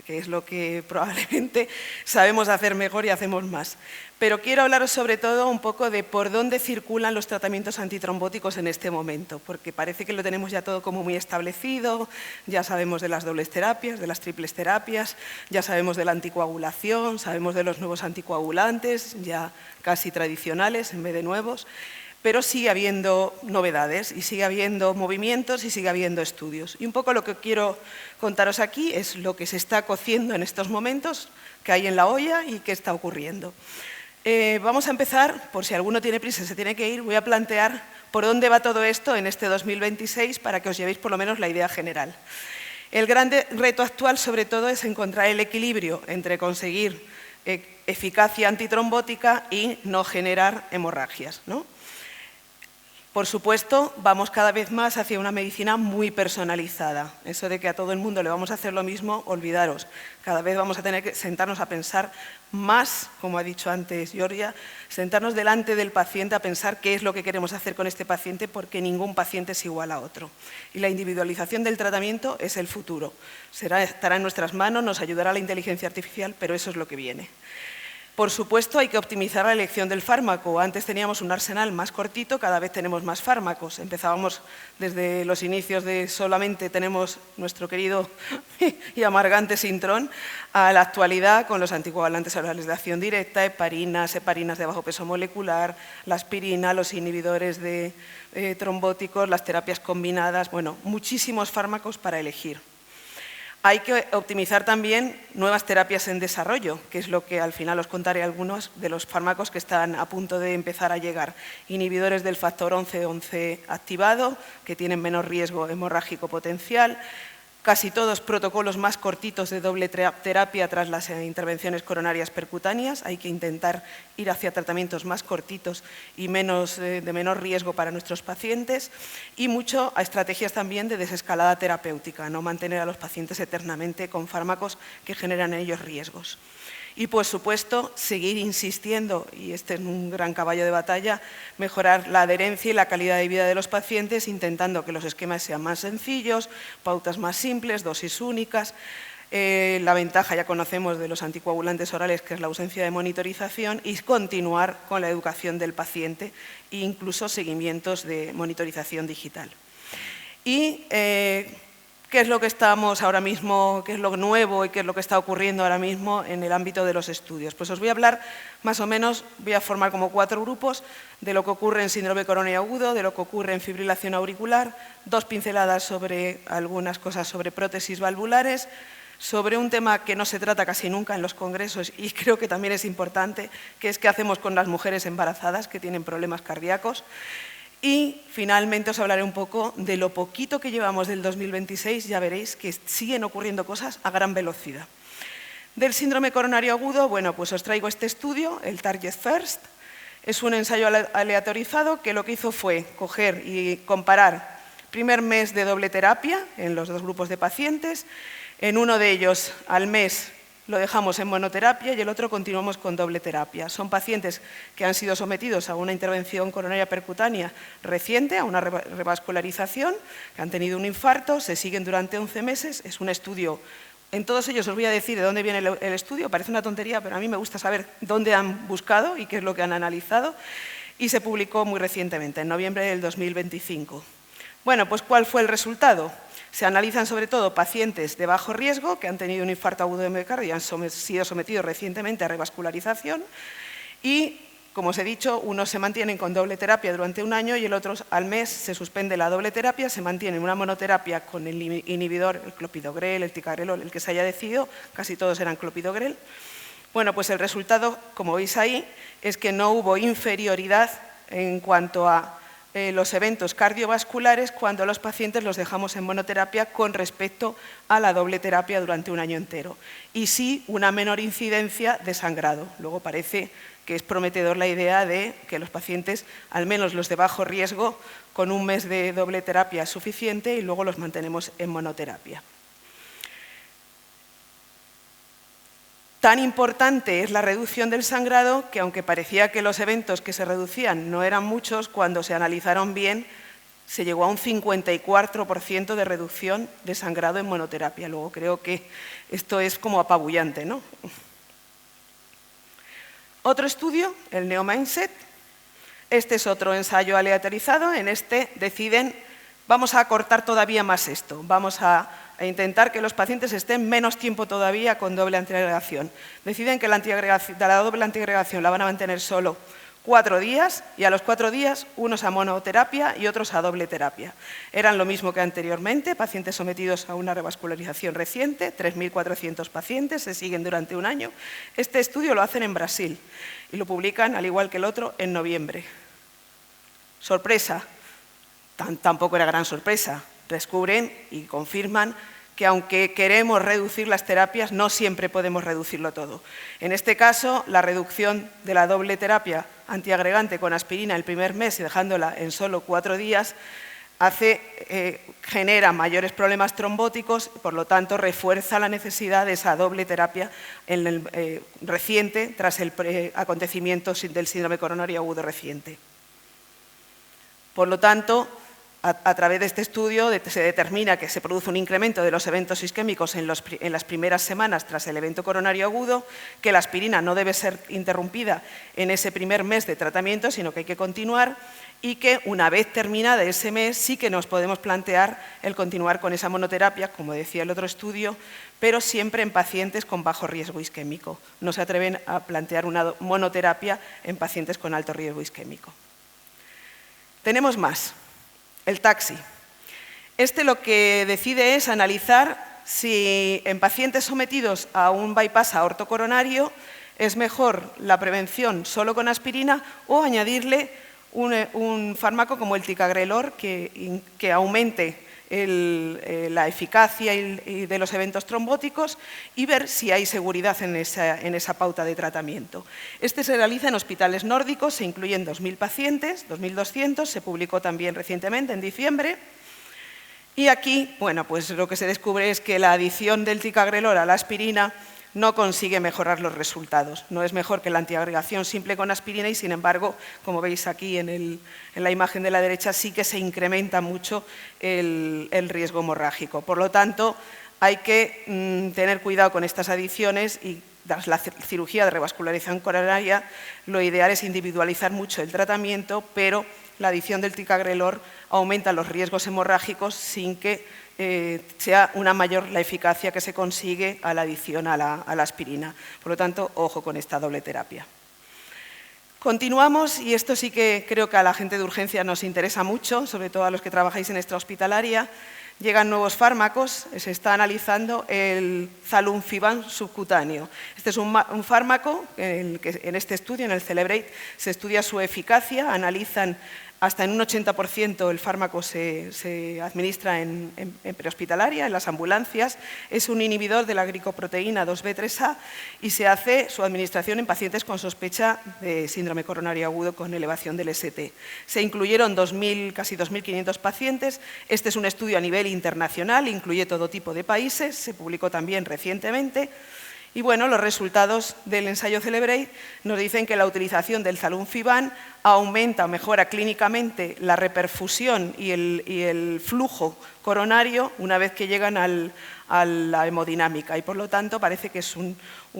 S5: que es lo que probablemente sabemos hacer mejor y hacemos más. Pero quiero hablaros sobre todo un poco de por dónde circulan los tratamientos antitrombóticos en este momento, porque parece que lo tenemos ya todo como muy establecido, ya sabemos de las dobles terapias, de las triples terapias, ya sabemos de la anticoagulación, sabemos de los nuevos anticoagulantes, ya casi tradicionales en vez de nuevos, pero sigue habiendo novedades y sigue habiendo movimientos y sigue habiendo estudios. Y un poco lo que quiero contaros aquí es lo que se está cociendo en estos momentos, que hay en la olla y qué está ocurriendo. Vamos a empezar, por si alguno tiene prisa y se tiene que ir, voy a plantear por dónde va todo esto en este 2026 para que os llevéis por lo menos la idea general. El gran reto actual, sobre todo, es encontrar el equilibrio entre conseguir eficacia antitrombótica y no generar hemorragias, ¿no? Por supuesto, vamos cada vez más hacia una medicina muy personalizada. Eso de que a todo el mundo le vamos a hacer lo mismo, olvidaros. Cada vez vamos a tener que sentarnos a pensar más, como ha dicho antes Georgia, sentarnos delante del paciente a pensar qué es lo que queremos hacer con este paciente, porque ningún paciente es igual a otro. Y la individualización del tratamiento es el futuro. Estará en nuestras manos, nos ayudará la inteligencia artificial, pero eso es lo que viene. Por supuesto, hay que optimizar la elección del fármaco. Antes teníamos un arsenal más cortito, cada vez tenemos más fármacos. Empezábamos desde los inicios de solamente tenemos nuestro querido y amargante Sintrón, a la actualidad con los anticoagulantes orales de acción directa, heparinas de bajo peso molecular, la aspirina, los inhibidores de trombóticos, las terapias combinadas, bueno, muchísimos fármacos para elegir. Hay que optimizar también nuevas terapias en desarrollo, que es lo que al final os contaré algunos de los fármacos que están a punto de empezar a llegar. Inhibidores del factor 11-11 activado, que tienen menos riesgo hemorrágico potencial. Casi todos protocolos más cortitos de doble terapia tras las intervenciones coronarias percutáneas. Hay que intentar ir hacia tratamientos más cortitos y de menor riesgo para nuestros pacientes. Y mucho a estrategias también de desescalada terapéutica, no mantener a los pacientes eternamente con fármacos que generan en ellos riesgos. Y, por supuesto, seguir insistiendo, y este es un gran caballo de batalla, mejorar la adherencia y la calidad de vida de los pacientes, intentando que los esquemas sean más sencillos, pautas más simples, dosis únicas. La ventaja, ya conocemos, de los anticoagulantes orales, que es la ausencia de monitorización, y continuar con la educación del paciente e incluso seguimientos de monitorización digital. Y ¿qué es lo que estamos ahora mismo, qué es lo nuevo y qué es lo que está ocurriendo ahora mismo en el ámbito de los estudios? Pues os voy a hablar más o menos, voy a formar como 4 grupos de lo que ocurre en síndrome coronario agudo, de lo que ocurre en fibrilación auricular, 2 pinceladas sobre algunas cosas sobre prótesis valvulares, sobre un tema que no se trata casi nunca en los congresos y creo que también es importante, que es qué hacemos con las mujeres embarazadas que tienen problemas cardíacos. Y finalmente os hablaré un poco de lo poquito que llevamos del 2026, ya veréis que siguen ocurriendo cosas a gran velocidad. Del síndrome coronario agudo, bueno, pues os traigo este estudio, el Target First. Es un ensayo aleatorizado que lo que hizo fue coger y comparar primer mes de doble terapia en los 2 grupos de pacientes. En uno de ellos, al mes, lo dejamos en monoterapia y el otro continuamos con doble terapia. Son pacientes que han sido sometidos a una intervención coronaria percutánea reciente, a una revascularización, que han tenido un infarto, se siguen durante 11 meses. Es un estudio, en todos ellos os voy a decir de dónde viene el estudio, parece una tontería, pero a mí me gusta saber dónde han buscado y qué es lo que han analizado. Y se publicó muy recientemente, en noviembre del 2025. Bueno, pues ¿cuál fue el resultado? Se analizan sobre todo pacientes de bajo riesgo que han tenido un infarto agudo de miocardio y han sido sometidos recientemente a revascularización y, como os he dicho, unos se mantienen con doble terapia durante 1 año y el otro al mes se suspende la doble terapia, se mantiene en una monoterapia con el inhibidor, el clopidogrel, el ticagrelol, el que se haya decidido, casi todos eran clopidogrel. Bueno, pues el resultado, como veis ahí, es que no hubo inferioridad en cuanto a los eventos cardiovasculares cuando los pacientes los dejamos en monoterapia con respecto a la doble terapia durante 1 año entero. Y sí una menor incidencia de sangrado. Luego parece que es prometedor la idea de que los pacientes, al menos los de bajo riesgo, con 1 mes de doble terapia es suficiente y luego los mantenemos en monoterapia. Tan importante es la reducción del sangrado que, aunque parecía que los eventos que se reducían no eran muchos, cuando se analizaron bien, se llegó a un 54% de reducción de sangrado en monoterapia. Luego creo que esto es como apabullante, ¿no? Otro estudio, el NeoMindset. Este es otro ensayo aleatorizado. En este deciden, vamos a acortar todavía más esto. Vamos a intentar que los pacientes estén menos tiempo todavía con doble antiagregación. Deciden que la doble antiagregación la van a mantener solo 4 días y a los 4 días unos a monoterapia y otros a doble terapia. Eran lo mismo que anteriormente, pacientes sometidos a una revascularización reciente, 3.400 pacientes, se siguen durante un año. Este estudio lo hacen en Brasil y lo publican, al igual que el otro, en noviembre. Sorpresa, tampoco era gran sorpresa, descubren y confirman que aunque queremos reducir las terapias, no siempre podemos reducirlo todo. En este caso, la reducción de la doble terapia antiagregante con aspirina el primer mes y dejándola en solo 4 días genera mayores problemas trombóticos, por lo tanto refuerza la necesidad de esa doble terapia reciente tras el acontecimiento del síndrome coronario agudo reciente. Por lo tanto, a través de este estudio se determina que se produce un incremento de los eventos isquémicos en las primeras semanas tras el evento coronario agudo, que la aspirina no debe ser interrumpida en ese primer mes de tratamiento, sino que hay que continuar y que una vez terminada ese mes sí que nos podemos plantear el continuar con esa monoterapia, como decía el otro estudio, pero siempre en pacientes con bajo riesgo isquémico. No se atreven a plantear una monoterapia en pacientes con alto riesgo isquémico. Tenemos más. El TAXI. Este lo que decide es analizar si en pacientes sometidos a un bypass aortocoronario es mejor la prevención solo con aspirina o añadirle un fármaco como el ticagrelor que aumente la eficacia de los eventos trombóticos y ver si hay seguridad en esa pauta de tratamiento. Este se realiza en hospitales nórdicos, se incluyen 2.000 pacientes, 2.200, se publicó también recientemente, en diciembre. Y aquí, bueno, pues lo que se descubre es que la adición del ticagrelor a la aspirina no consigue mejorar los resultados. No es mejor que la antiagregación simple con aspirina y, sin embargo, como veis aquí en la imagen de la derecha, sí que se incrementa mucho el riesgo hemorrágico. Por lo tanto, hay que tener cuidado con estas adiciones y tras la cirugía de revascularización coronaria, lo ideal es individualizar mucho el tratamiento, pero la adición del ticagrelor aumenta los riesgos hemorrágicos sin que sea una mayor la eficacia que se consigue a la adición a la aspirina. Por lo tanto, ojo con esta doble terapia. Continuamos, y esto sí que creo que a la gente de urgencia nos interesa mucho, sobre todo a los que trabajáis en extrahospitalaria. Llegan nuevos fármacos, se está analizando el zalunfiban subcutáneo. Este es un fármaco que en este estudio, en el Celebrate, se estudia su eficacia, analizan hasta en un 80% el fármaco se administra en prehospitalaria, en las ambulancias. Es un inhibidor de la glicoproteína 2B3A y se hace su administración en pacientes con sospecha de síndrome coronario agudo con elevación del ST. Se incluyeron casi 2.500 pacientes. Este es un estudio a nivel internacional, incluye todo tipo de países, se publicó también recientemente. Y bueno, los resultados del ensayo Celebrate nos dicen que la utilización del zalunfiban aumenta o mejora clínicamente la reperfusión y el flujo coronario una vez que llegan a la hemodinámica y por lo tanto parece que es un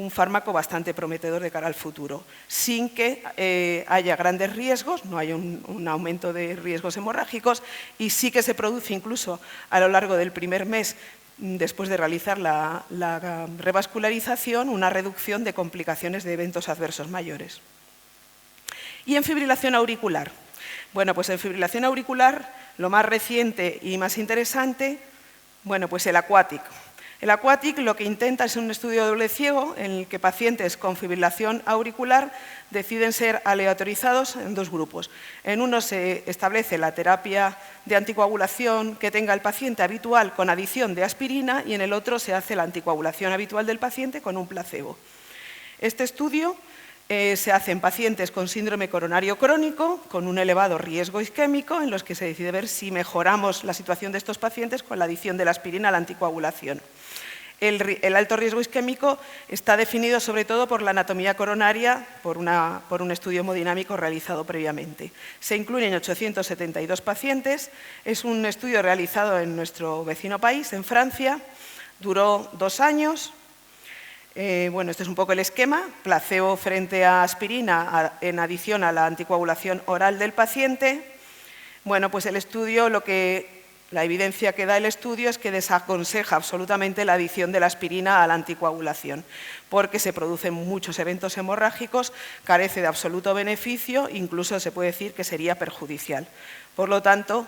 S5: fármaco bastante prometedor de cara al futuro, sin que haya grandes riesgos, no hay un aumento de riesgos hemorrágicos y sí que se produce incluso a lo largo del primer mes después de realizar la revascularización, una reducción de complicaciones de eventos adversos mayores. Y en fibrilación auricular. Bueno, pues en fibrilación auricular, lo más reciente y más interesante, bueno, pues el Aquatic. El Aquatic lo que intenta es un estudio doble ciego en el que pacientes con fibrilación auricular deciden ser aleatorizados en 2 grupos. En uno se establece la terapia de anticoagulación que tenga el paciente habitual con adición de aspirina y en el otro se hace la anticoagulación habitual del paciente con un placebo. Este estudio se hace en pacientes con síndrome coronario crónico, con un elevado riesgo isquémico, en los que se decide ver si mejoramos la situación de estos pacientes con la adición de la aspirina a la anticoagulación. El alto riesgo isquémico está definido sobre todo por la anatomía coronaria, por un estudio hemodinámico realizado previamente. Se incluyen 872 pacientes, es un estudio realizado en nuestro vecino país, en Francia, duró 2 años. Bueno, este es un poco el esquema, placebo frente a aspirina en adición a la anticoagulación oral del paciente. Bueno, pues el estudio, la evidencia que da el estudio es que desaconseja absolutamente la adición de la aspirina a la anticoagulación, porque se producen muchos eventos hemorrágicos, carece de absoluto beneficio, incluso se puede decir que sería perjudicial. Por lo tanto,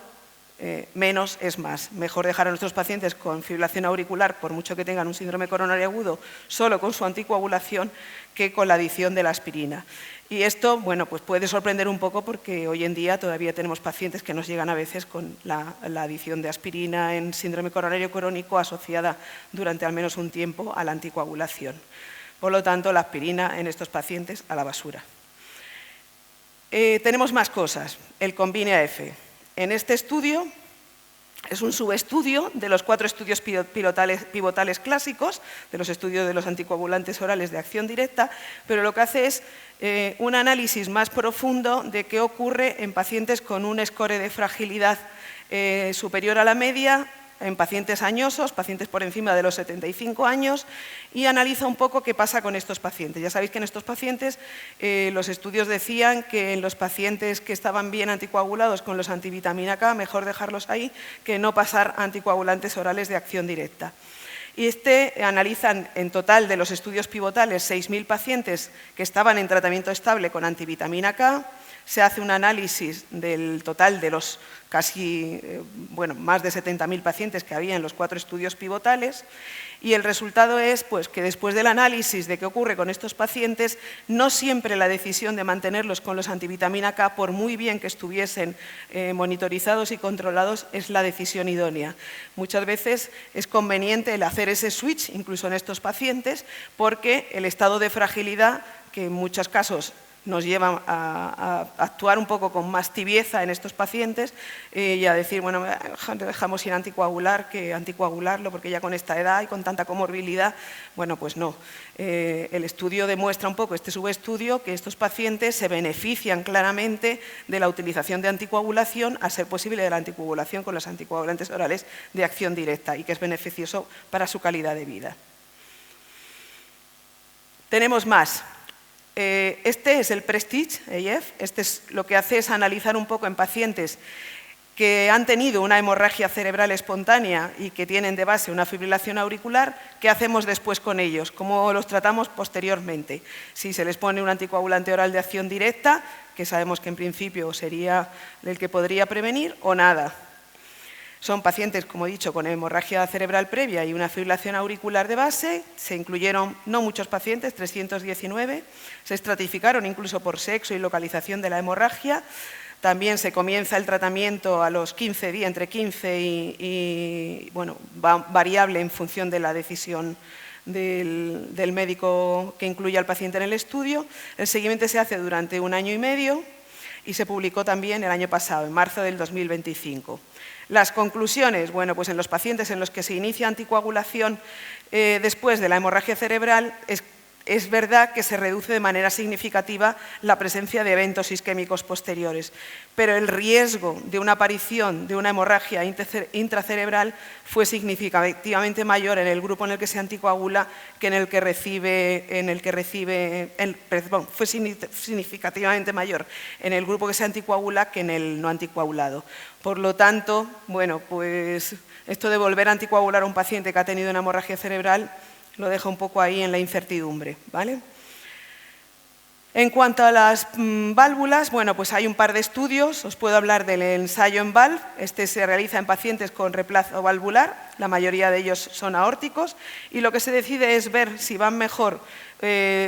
S5: menos es más. Mejor dejar a nuestros pacientes con fibrilación auricular, por mucho que tengan un síndrome coronario agudo, solo con su anticoagulación, que con la adición de la aspirina. Y esto, bueno, pues puede sorprender un poco porque hoy en día todavía tenemos pacientes que nos llegan a veces con la adición de aspirina en síndrome coronario crónico asociada durante al menos un tiempo a la anticoagulación. Por lo tanto, la aspirina en estos pacientes a la basura. Tenemos más cosas. El Combine-AF. En este estudio, es un subestudio de los 4 estudios pivotales clásicos, de los estudios de los anticoagulantes orales de acción directa, pero lo que hace es un análisis más profundo de qué ocurre en pacientes con un score de fragilidad superior a la media, en pacientes añosos, pacientes por encima de los 75 años, y analiza un poco qué pasa con estos pacientes. Ya sabéis que en estos pacientes los estudios decían que en los pacientes que estaban bien anticoagulados con los antivitamina K, mejor dejarlos ahí que no pasar anticoagulantes orales de acción directa. Y analizan en total de los estudios pivotales 6.000 pacientes que estaban en tratamiento estable con antivitamina K. Se hace un análisis del total de los casi, más de 70.000 pacientes que había en los 4 estudios pivotales, y el resultado es pues, que después del análisis de qué ocurre con estos pacientes, no siempre la decisión de mantenerlos con los antivitamina K, por muy bien que estuviesen monitorizados y controlados, es la decisión idónea. Muchas veces es conveniente el hacer ese switch, incluso en estos pacientes, porque el estado de fragilidad, que en muchos casos nos lleva a actuar un poco con más tibieza en estos pacientes y a decir, bueno, dejamos sin anticoagular que anticoagularlo porque ya con esta edad y con tanta comorbilidad, bueno, pues no. El estudio demuestra un poco, este subestudio, que estos pacientes se benefician claramente de la utilización de anticoagulación, a ser posible de la anticoagulación con los anticoagulantes orales de acción directa, y que es beneficioso para su calidad de vida. Tenemos más. Este es el Prestige-AF. Lo que hace es analizar un poco en pacientes que han tenido una hemorragia cerebral espontánea y que tienen de base una fibrilación auricular, ¿qué hacemos después con ellos? ¿Cómo los tratamos posteriormente? Si se les pone un anticoagulante oral de acción directa, que sabemos que en principio sería el que podría prevenir, o nada. Son pacientes, como he dicho, con hemorragia cerebral previa y una fibrilación auricular de base. Se incluyeron no muchos pacientes, 319. Se estratificaron incluso por sexo y localización de la hemorragia. También se comienza el tratamiento a los 15 días, entre 15 y va variable en función de la decisión del médico que incluye al paciente en el estudio. El seguimiento se hace durante 1 año y medio y se publicó también el año pasado, en marzo del 2025. Las conclusiones, bueno, pues en los pacientes en los que se inicia anticoagulación después de la hemorragia cerebral, es verdad que se reduce de manera significativa la presencia de eventos isquémicos posteriores, pero el riesgo de una aparición de una hemorragia intracerebral fue significativamente mayor en el grupo en el que se anticoagula que fue significativamente mayor en el grupo que se anticoagula que en el no anticoagulado. Por lo tanto, bueno, pues esto de volver a anticoagular a un paciente que ha tenido una hemorragia cerebral lo deja un poco ahí en la incertidumbre, ¿vale? En cuanto a las válvulas, bueno, pues hay un par de estudios. Os puedo hablar del ensayo en VALV. Este se realiza en pacientes con reemplazo valvular, la mayoría de ellos son aórticos, y lo que se decide es ver si van mejor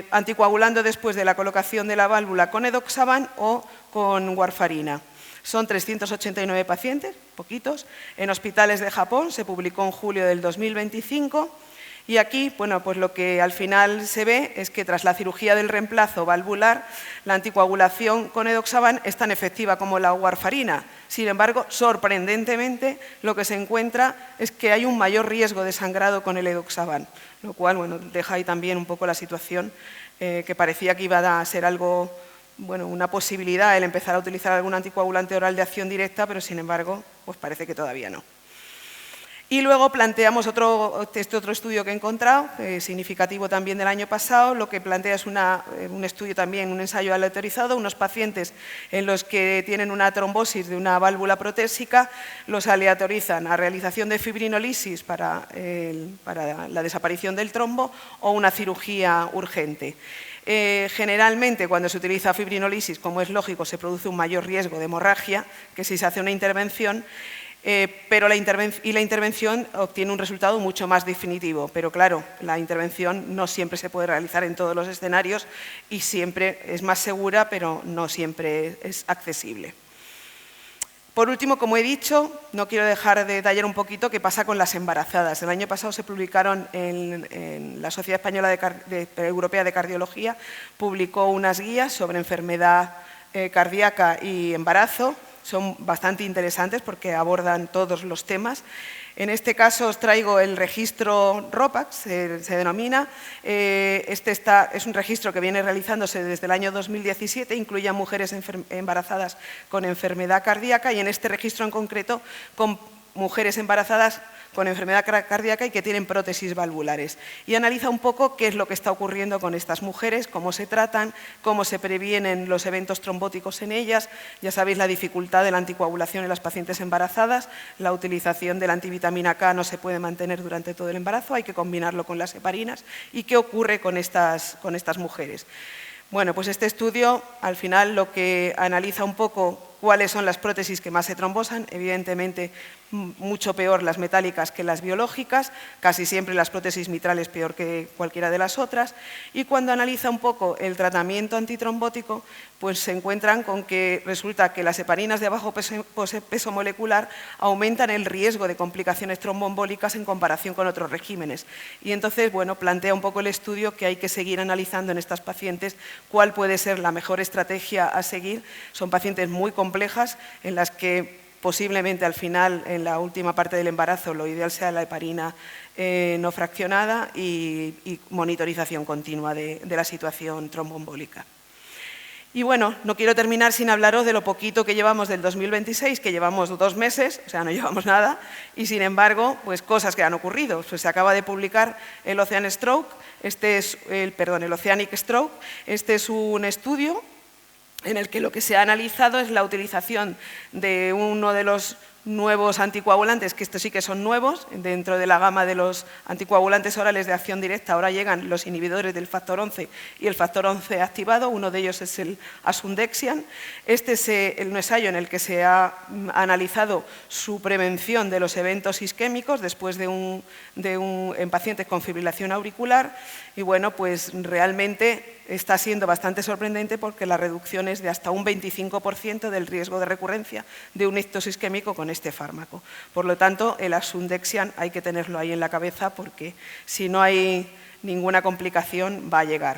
S5: anticoagulando después de la colocación de la válvula con edoxaban o con warfarina. Son 389 pacientes, poquitos, en hospitales de Japón, se publicó en julio del 2025, Y aquí, bueno, pues lo que al final se ve es que tras la cirugía del reemplazo valvular, la anticoagulación con edoxaban es tan efectiva como la warfarina. Sin embargo, sorprendentemente, lo que se encuentra es que hay un mayor riesgo de sangrado con el edoxaban, lo cual, bueno, deja ahí también un poco la situación que parecía que iba a ser algo, bueno, una posibilidad el empezar a utilizar algún anticoagulante oral de acción directa, pero sin embargo, pues parece que todavía no. Y luego planteamos otro estudio que he encontrado, significativo también del año pasado. Lo que plantea es un estudio también, un ensayo aleatorizado, unos pacientes en los que tienen una trombosis de una válvula protésica, los aleatorizan a realización de fibrinolisis para la desaparición del trombo o una cirugía urgente. Generalmente, cuando se utiliza fibrinolisis, como es lógico, se produce un mayor riesgo de hemorragia que si se hace una intervención. Pero la intervención obtiene un resultado mucho más definitivo. Pero claro, la intervención no siempre se puede realizar en todos los escenarios y siempre es más segura, pero no siempre es accesible. Por último, como he dicho, no quiero dejar de detallar un poquito qué pasa con las embarazadas. El año pasado se publicaron en la Sociedad Española Europea de Cardiología, publicó unas guías sobre enfermedad cardíaca y embarazo. Son bastante interesantes porque abordan todos los temas. En este caso os traigo el registro ROPAC, se denomina. Es un registro que viene realizándose desde el año 2017, incluye a mujeres embarazadas con enfermedad cardíaca y en este registro en concreto con mujeres embarazadas con enfermedad cardíaca y que tienen prótesis valvulares. Y analiza un poco qué es lo que está ocurriendo con estas mujeres, cómo se tratan, cómo se previenen los eventos trombóticos en ellas. Ya sabéis la dificultad de la anticoagulación en las pacientes embarazadas, la utilización de la antivitamina K no se puede mantener durante todo el embarazo, hay que combinarlo con las heparinas. ¿Y qué ocurre con estas mujeres? Bueno, pues este estudio al final lo que analiza un poco cuáles son las prótesis que más se trombosan, evidentemente mucho peor las metálicas que las biológicas, casi siempre las prótesis mitrales peor que cualquiera de las otras, y cuando analiza un poco el tratamiento antitrombótico, pues se encuentran con que resulta que las heparinas de bajo peso molecular aumentan el riesgo de complicaciones tromboembólicas en comparación con otros regímenes. Y entonces, bueno, plantea un poco el estudio que hay que seguir analizando en estas pacientes cuál puede ser la mejor estrategia a seguir. Son pacientes muy complejas en las que posiblemente al final, en la última parte del embarazo, lo ideal sea la heparina no fraccionada y monitorización continua de la situación tromboembólica. Y bueno, no quiero terminar sin hablaros de lo poquito que llevamos del 2026, que llevamos 2 meses, o sea, no llevamos nada, y sin embargo, pues cosas que han ocurrido. Pues se acaba de publicar el Oceanic Stroke, este es un estudio en el que lo que se ha analizado es la utilización de uno de los nuevos anticoagulantes, que estos sí que son nuevos, dentro de la gama de los anticoagulantes orales de acción directa, ahora llegan los inhibidores del factor 11 y el factor 11 activado, uno de ellos es el asundexian. Este es el ensayo en el que se ha analizado su prevención de los eventos isquémicos después en pacientes con fibrilación auricular y bueno, pues realmente está siendo bastante sorprendente porque la reducción es de hasta un 25% del riesgo de recurrencia de un ictus isquémico con este fármaco. Por lo tanto, el asundexian hay que tenerlo ahí en la cabeza porque si no hay ninguna complicación va a llegar.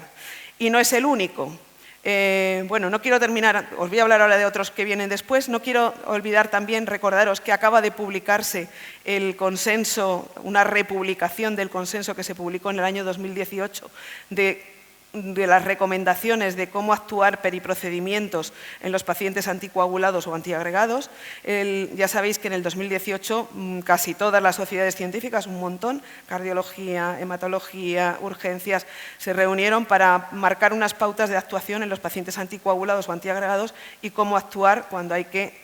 S5: Y no es el único. Bueno, no quiero terminar, os voy a hablar ahora de otros que vienen después, no quiero olvidar también recordaros que acaba de publicarse el consenso, una republicación del consenso que se publicó en el año 2018 de las recomendaciones de cómo actuar periprocedimientos en los pacientes anticoagulados o antiagregados. Ya sabéis que en el 2018 casi todas las sociedades científicas, un montón, cardiología, hematología, urgencias, se reunieron para marcar unas pautas de actuación en los pacientes anticoagulados o antiagregados y cómo actuar cuando hay que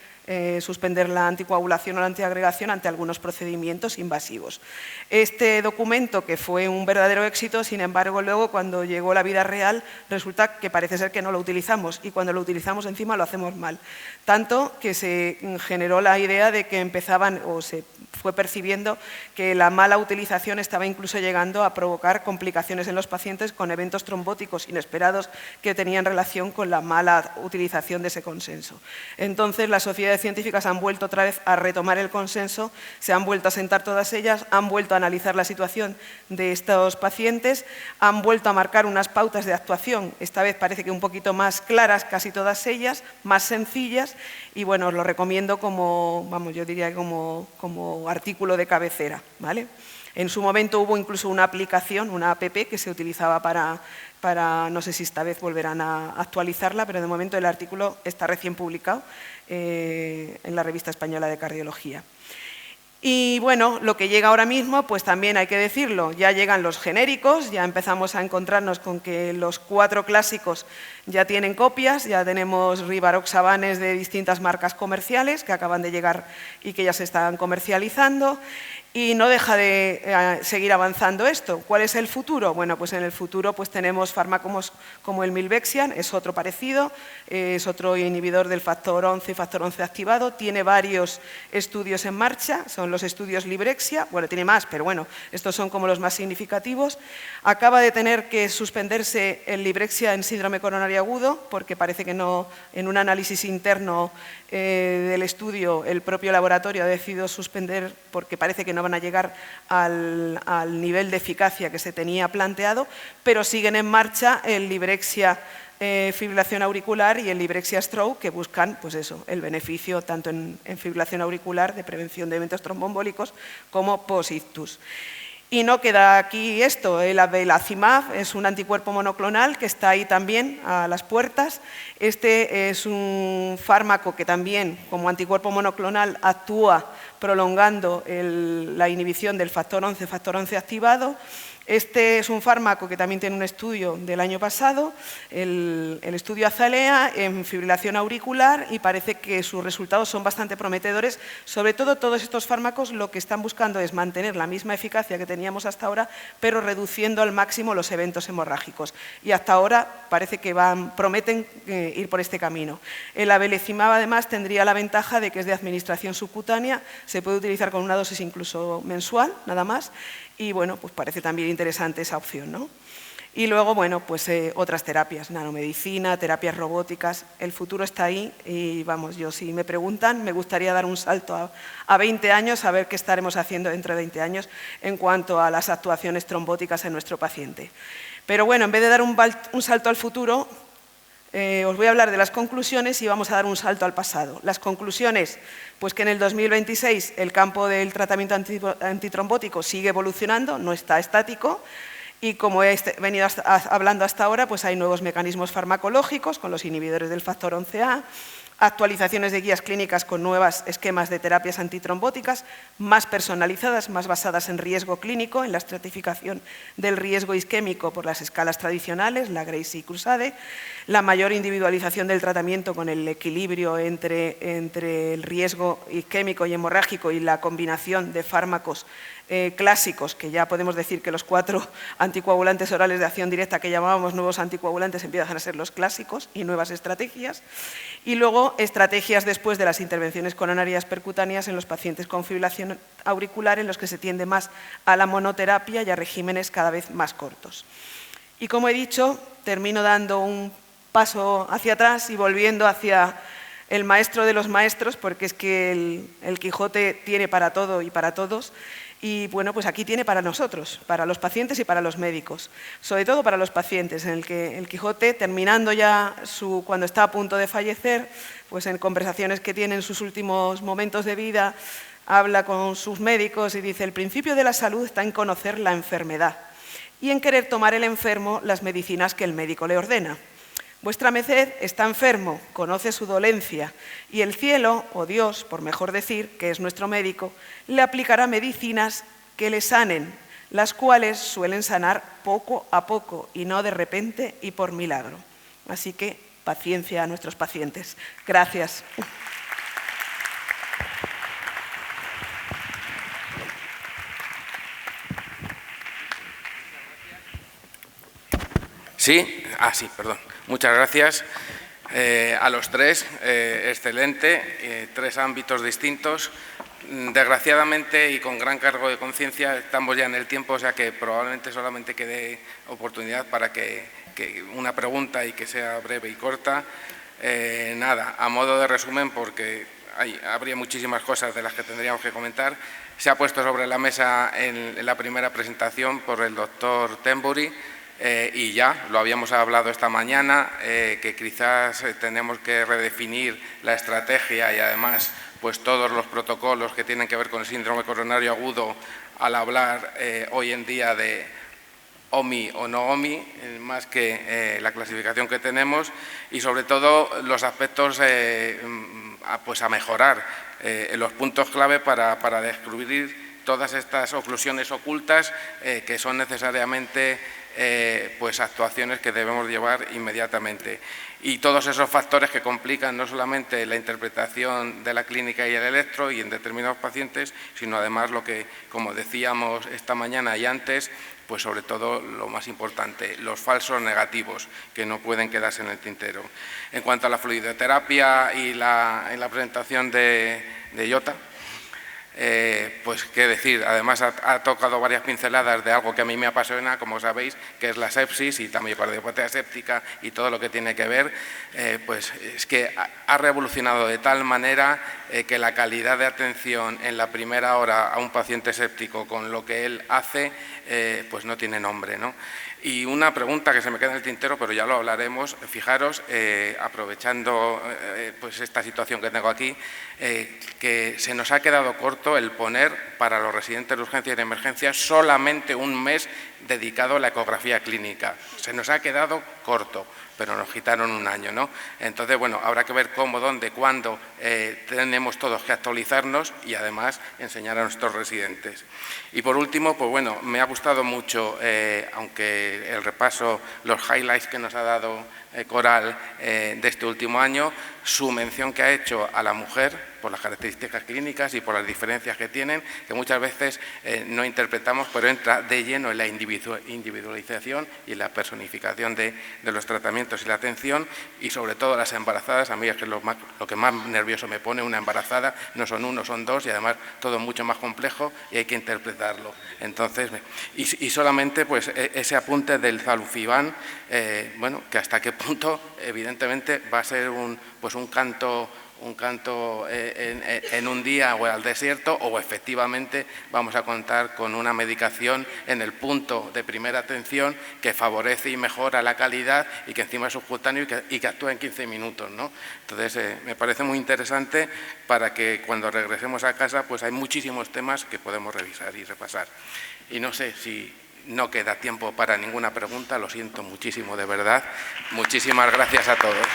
S5: suspender la anticoagulación o la antiagregación ante algunos procedimientos invasivos. Este documento, que fue un verdadero éxito, sin embargo, luego cuando llegó la vida real, resulta que parece ser que no lo utilizamos y cuando lo utilizamos encima lo hacemos mal. Tanto que se generó la idea de que empezaban o se fue percibiendo que la mala utilización estaba incluso llegando a provocar complicaciones en los pacientes con eventos trombóticos inesperados que tenían relación con la mala utilización de ese consenso. Entonces, la Sociedad sociedades científicas han vuelto otra vez a retomar el consenso, se han vuelto a sentar todas ellas, han vuelto a analizar la situación de estos pacientes, han vuelto a marcar unas pautas de actuación, esta vez parece que un poquito más claras, casi todas ellas, más sencillas, y bueno, os lo recomiendo como, vamos, yo diría como artículo de cabecera, ¿vale? En su momento hubo incluso una aplicación, una app que se utilizaba para, no sé si esta vez volverán a actualizarla, pero de momento el artículo está recién publicado en la Revista Española de Cardiología. Y bueno, lo que llega ahora mismo, pues también hay que decirlo, ya llegan los genéricos, ya empezamos a encontrarnos con que los 4 clásicos ya tienen copias, ya tenemos rivaroxabanes de distintas marcas comerciales que acaban de llegar y que ya se están comercializando. Y no deja de seguir avanzando esto. ¿Cuál es el futuro? Bueno, pues en el futuro pues tenemos fármacos como el Milvexian, es otro parecido, es otro inhibidor del factor 11 y factor 11 activado, tiene varios estudios en marcha, son los estudios Librexia, bueno, tiene más, pero bueno, estos son como los más significativos. Acaba de tener que suspenderse el Librexia en síndrome coronario agudo, porque parece que no, en un análisis interno del estudio, el propio laboratorio ha decidido suspender porque parece que no van a llegar al nivel de eficacia que se tenía planteado, pero siguen en marcha el Librexia fibrilación auricular y el Librexia stroke, que buscan pues eso, el beneficio tanto en fibrilación auricular de prevención de eventos tromboembólicos como post-ictus. Y no queda aquí esto, el abelacimab es un anticuerpo monoclonal que está ahí también a las puertas. Este es un fármaco que también, como anticuerpo monoclonal, actúa prolongando la inhibición del factor 11 activado. Este es un fármaco que también tiene un estudio del año pasado, el estudio Azalea en fibrilación auricular, y parece que sus resultados son bastante prometedores. Sobre todo, todos estos fármacos lo que están buscando es mantener la misma eficacia que teníamos hasta ahora, pero reduciendo al máximo los eventos hemorrágicos. Y hasta ahora parece que prometen ir por este camino. El abelacimab además tendría la ventaja de que es de administración subcutánea, se puede utilizar con una dosis incluso mensual, nada más. Y bueno, pues parece también interesante esa opción, ¿no? Y luego, bueno, pues otras terapias, nanomedicina, terapias robóticas, el futuro está ahí y vamos, yo si me preguntan, me gustaría dar un salto a 20 años, a ver qué estaremos haciendo dentro de 20 años en cuanto a las actuaciones trombóticas en nuestro paciente. Pero bueno, en vez de dar un salto al futuro, os voy a hablar de las conclusiones y vamos a dar un salto al pasado. Las conclusiones, pues que en el 2026 el campo del tratamiento antitrombótico sigue evolucionando, no está estático, y como he venido hablando hasta ahora, pues hay nuevos mecanismos farmacológicos con los inhibidores del factor 11A, actualizaciones de guías clínicas con nuevos esquemas de terapias antitrombóticas, más personalizadas, más basadas en riesgo clínico, en la estratificación del riesgo isquémico por las escalas tradicionales, la Grace y Crusade, la mayor individualización del tratamiento con el equilibrio entre el riesgo isquémico y hemorrágico y la combinación de fármacos clásicos, que ya podemos decir que los 4 anticoagulantes orales de acción directa que llamábamos nuevos anticoagulantes empiezan a ser los clásicos y nuevas estrategias. Y luego estrategias después de las intervenciones coronarias percutáneas en los pacientes con fibrilación auricular, en los que se tiende más a la monoterapia y a regímenes cada vez más cortos. Y como he dicho, termino dando un paso hacia atrás y volviendo hacia el maestro de los maestros, porque es que el Quijote tiene para todo y para todos. Y bueno, pues aquí tiene para nosotros, para los pacientes y para los médicos, sobre todo para los pacientes, en el que el Quijote, terminando ya cuando está a punto de fallecer, pues en conversaciones que tiene en sus últimos momentos de vida, habla con sus médicos y dice: el principio de la salud está en conocer la enfermedad y en querer tomar el enfermo las medicinas que el médico le ordena. Vuestra merced está enfermo, conoce su dolencia, y el cielo, o Dios, por mejor decir, que es nuestro médico, le aplicará medicinas que le sanen, las cuales suelen sanar poco a poco y no de repente y por milagro. Así que paciencia a nuestros pacientes. Gracias.
S2: Sí, perdón. Muchas gracias a los tres, excelente, 3 ámbitos distintos. Desgraciadamente y con gran cargo de conciencia estamos ya en el tiempo, o sea que probablemente solamente quede oportunidad para que una pregunta y que sea breve y corta. Nada, a modo de resumen, porque habría muchísimas cosas de las que tendríamos que comentar. Se ha puesto sobre la mesa en la primera presentación por el doctor Tenbury, y ya lo habíamos hablado esta mañana, que quizás tenemos que redefinir la estrategia y además pues todos los protocolos que tienen que ver con el síndrome coronario agudo al hablar hoy en día de OMI o no OMI, más que la clasificación que tenemos, y sobre todo los aspectos pues a mejorar, los puntos clave para descubrir todas estas oclusiones ocultas que son necesariamente pues actuaciones que debemos llevar inmediatamente. Y todos esos factores que complican no solamente la interpretación de la clínica y el electro y en determinados pacientes, sino además lo que, como decíamos esta mañana y antes, pues sobre todo lo más importante, los falsos negativos que no pueden quedarse en el tintero. En cuanto a la fluidoterapia y en la presentación de Jota, pues qué decir, además ha tocado varias pinceladas de algo que a mí me apasiona, como sabéis, que es la sepsis y la miocardiopatía séptica y todo lo que tiene que ver, pues es que ha revolucionado de tal manera que la calidad de atención en la primera hora a un paciente séptico con lo que él hace, pues no tiene nombre, ¿no? Y una pregunta que se me queda en el tintero, pero ya lo hablaremos, fijaros, aprovechando pues esta situación que tengo aquí, que se nos ha quedado corto el poner para los residentes de urgencia y de emergencia solamente un mes dedicado a la ecografía clínica. Se nos ha quedado corto, pero nos quitaron un año, ¿no? Entonces, bueno, habrá que ver cómo, dónde, cuándo tenemos todos que actualizarnos y además enseñar a nuestros residentes. Y por último, pues bueno, me ha gustado mucho, aunque el repaso, los highlights que nos ha dado Coral de este último año, su mención que ha hecho a la mujer por las características clínicas y por las diferencias que tienen, que muchas veces no interpretamos, pero entra de lleno en la individualización y la personificación de los tratamientos y la atención, y sobre todo las embarazadas. A mí es que lo que más nervioso me pone una embarazada, no son uno, son dos, y además todo mucho más complejo y hay que interpretarlo. Entonces, y solamente pues ese apunte del Zalufibán, bueno, que hasta qué punto evidentemente va a ser un canto en un día o al desierto, o efectivamente vamos a contar con una medicación en el punto de primera atención que favorece y mejora la calidad y que encima es subcutáneo y que actúa en 15 minutos, ¿no? Entonces, me parece muy interesante para que cuando regresemos a casa pues hay muchísimos temas que podemos revisar y repasar. Y no sé si no queda tiempo para ninguna pregunta, lo siento muchísimo de verdad. Muchísimas gracias a todos.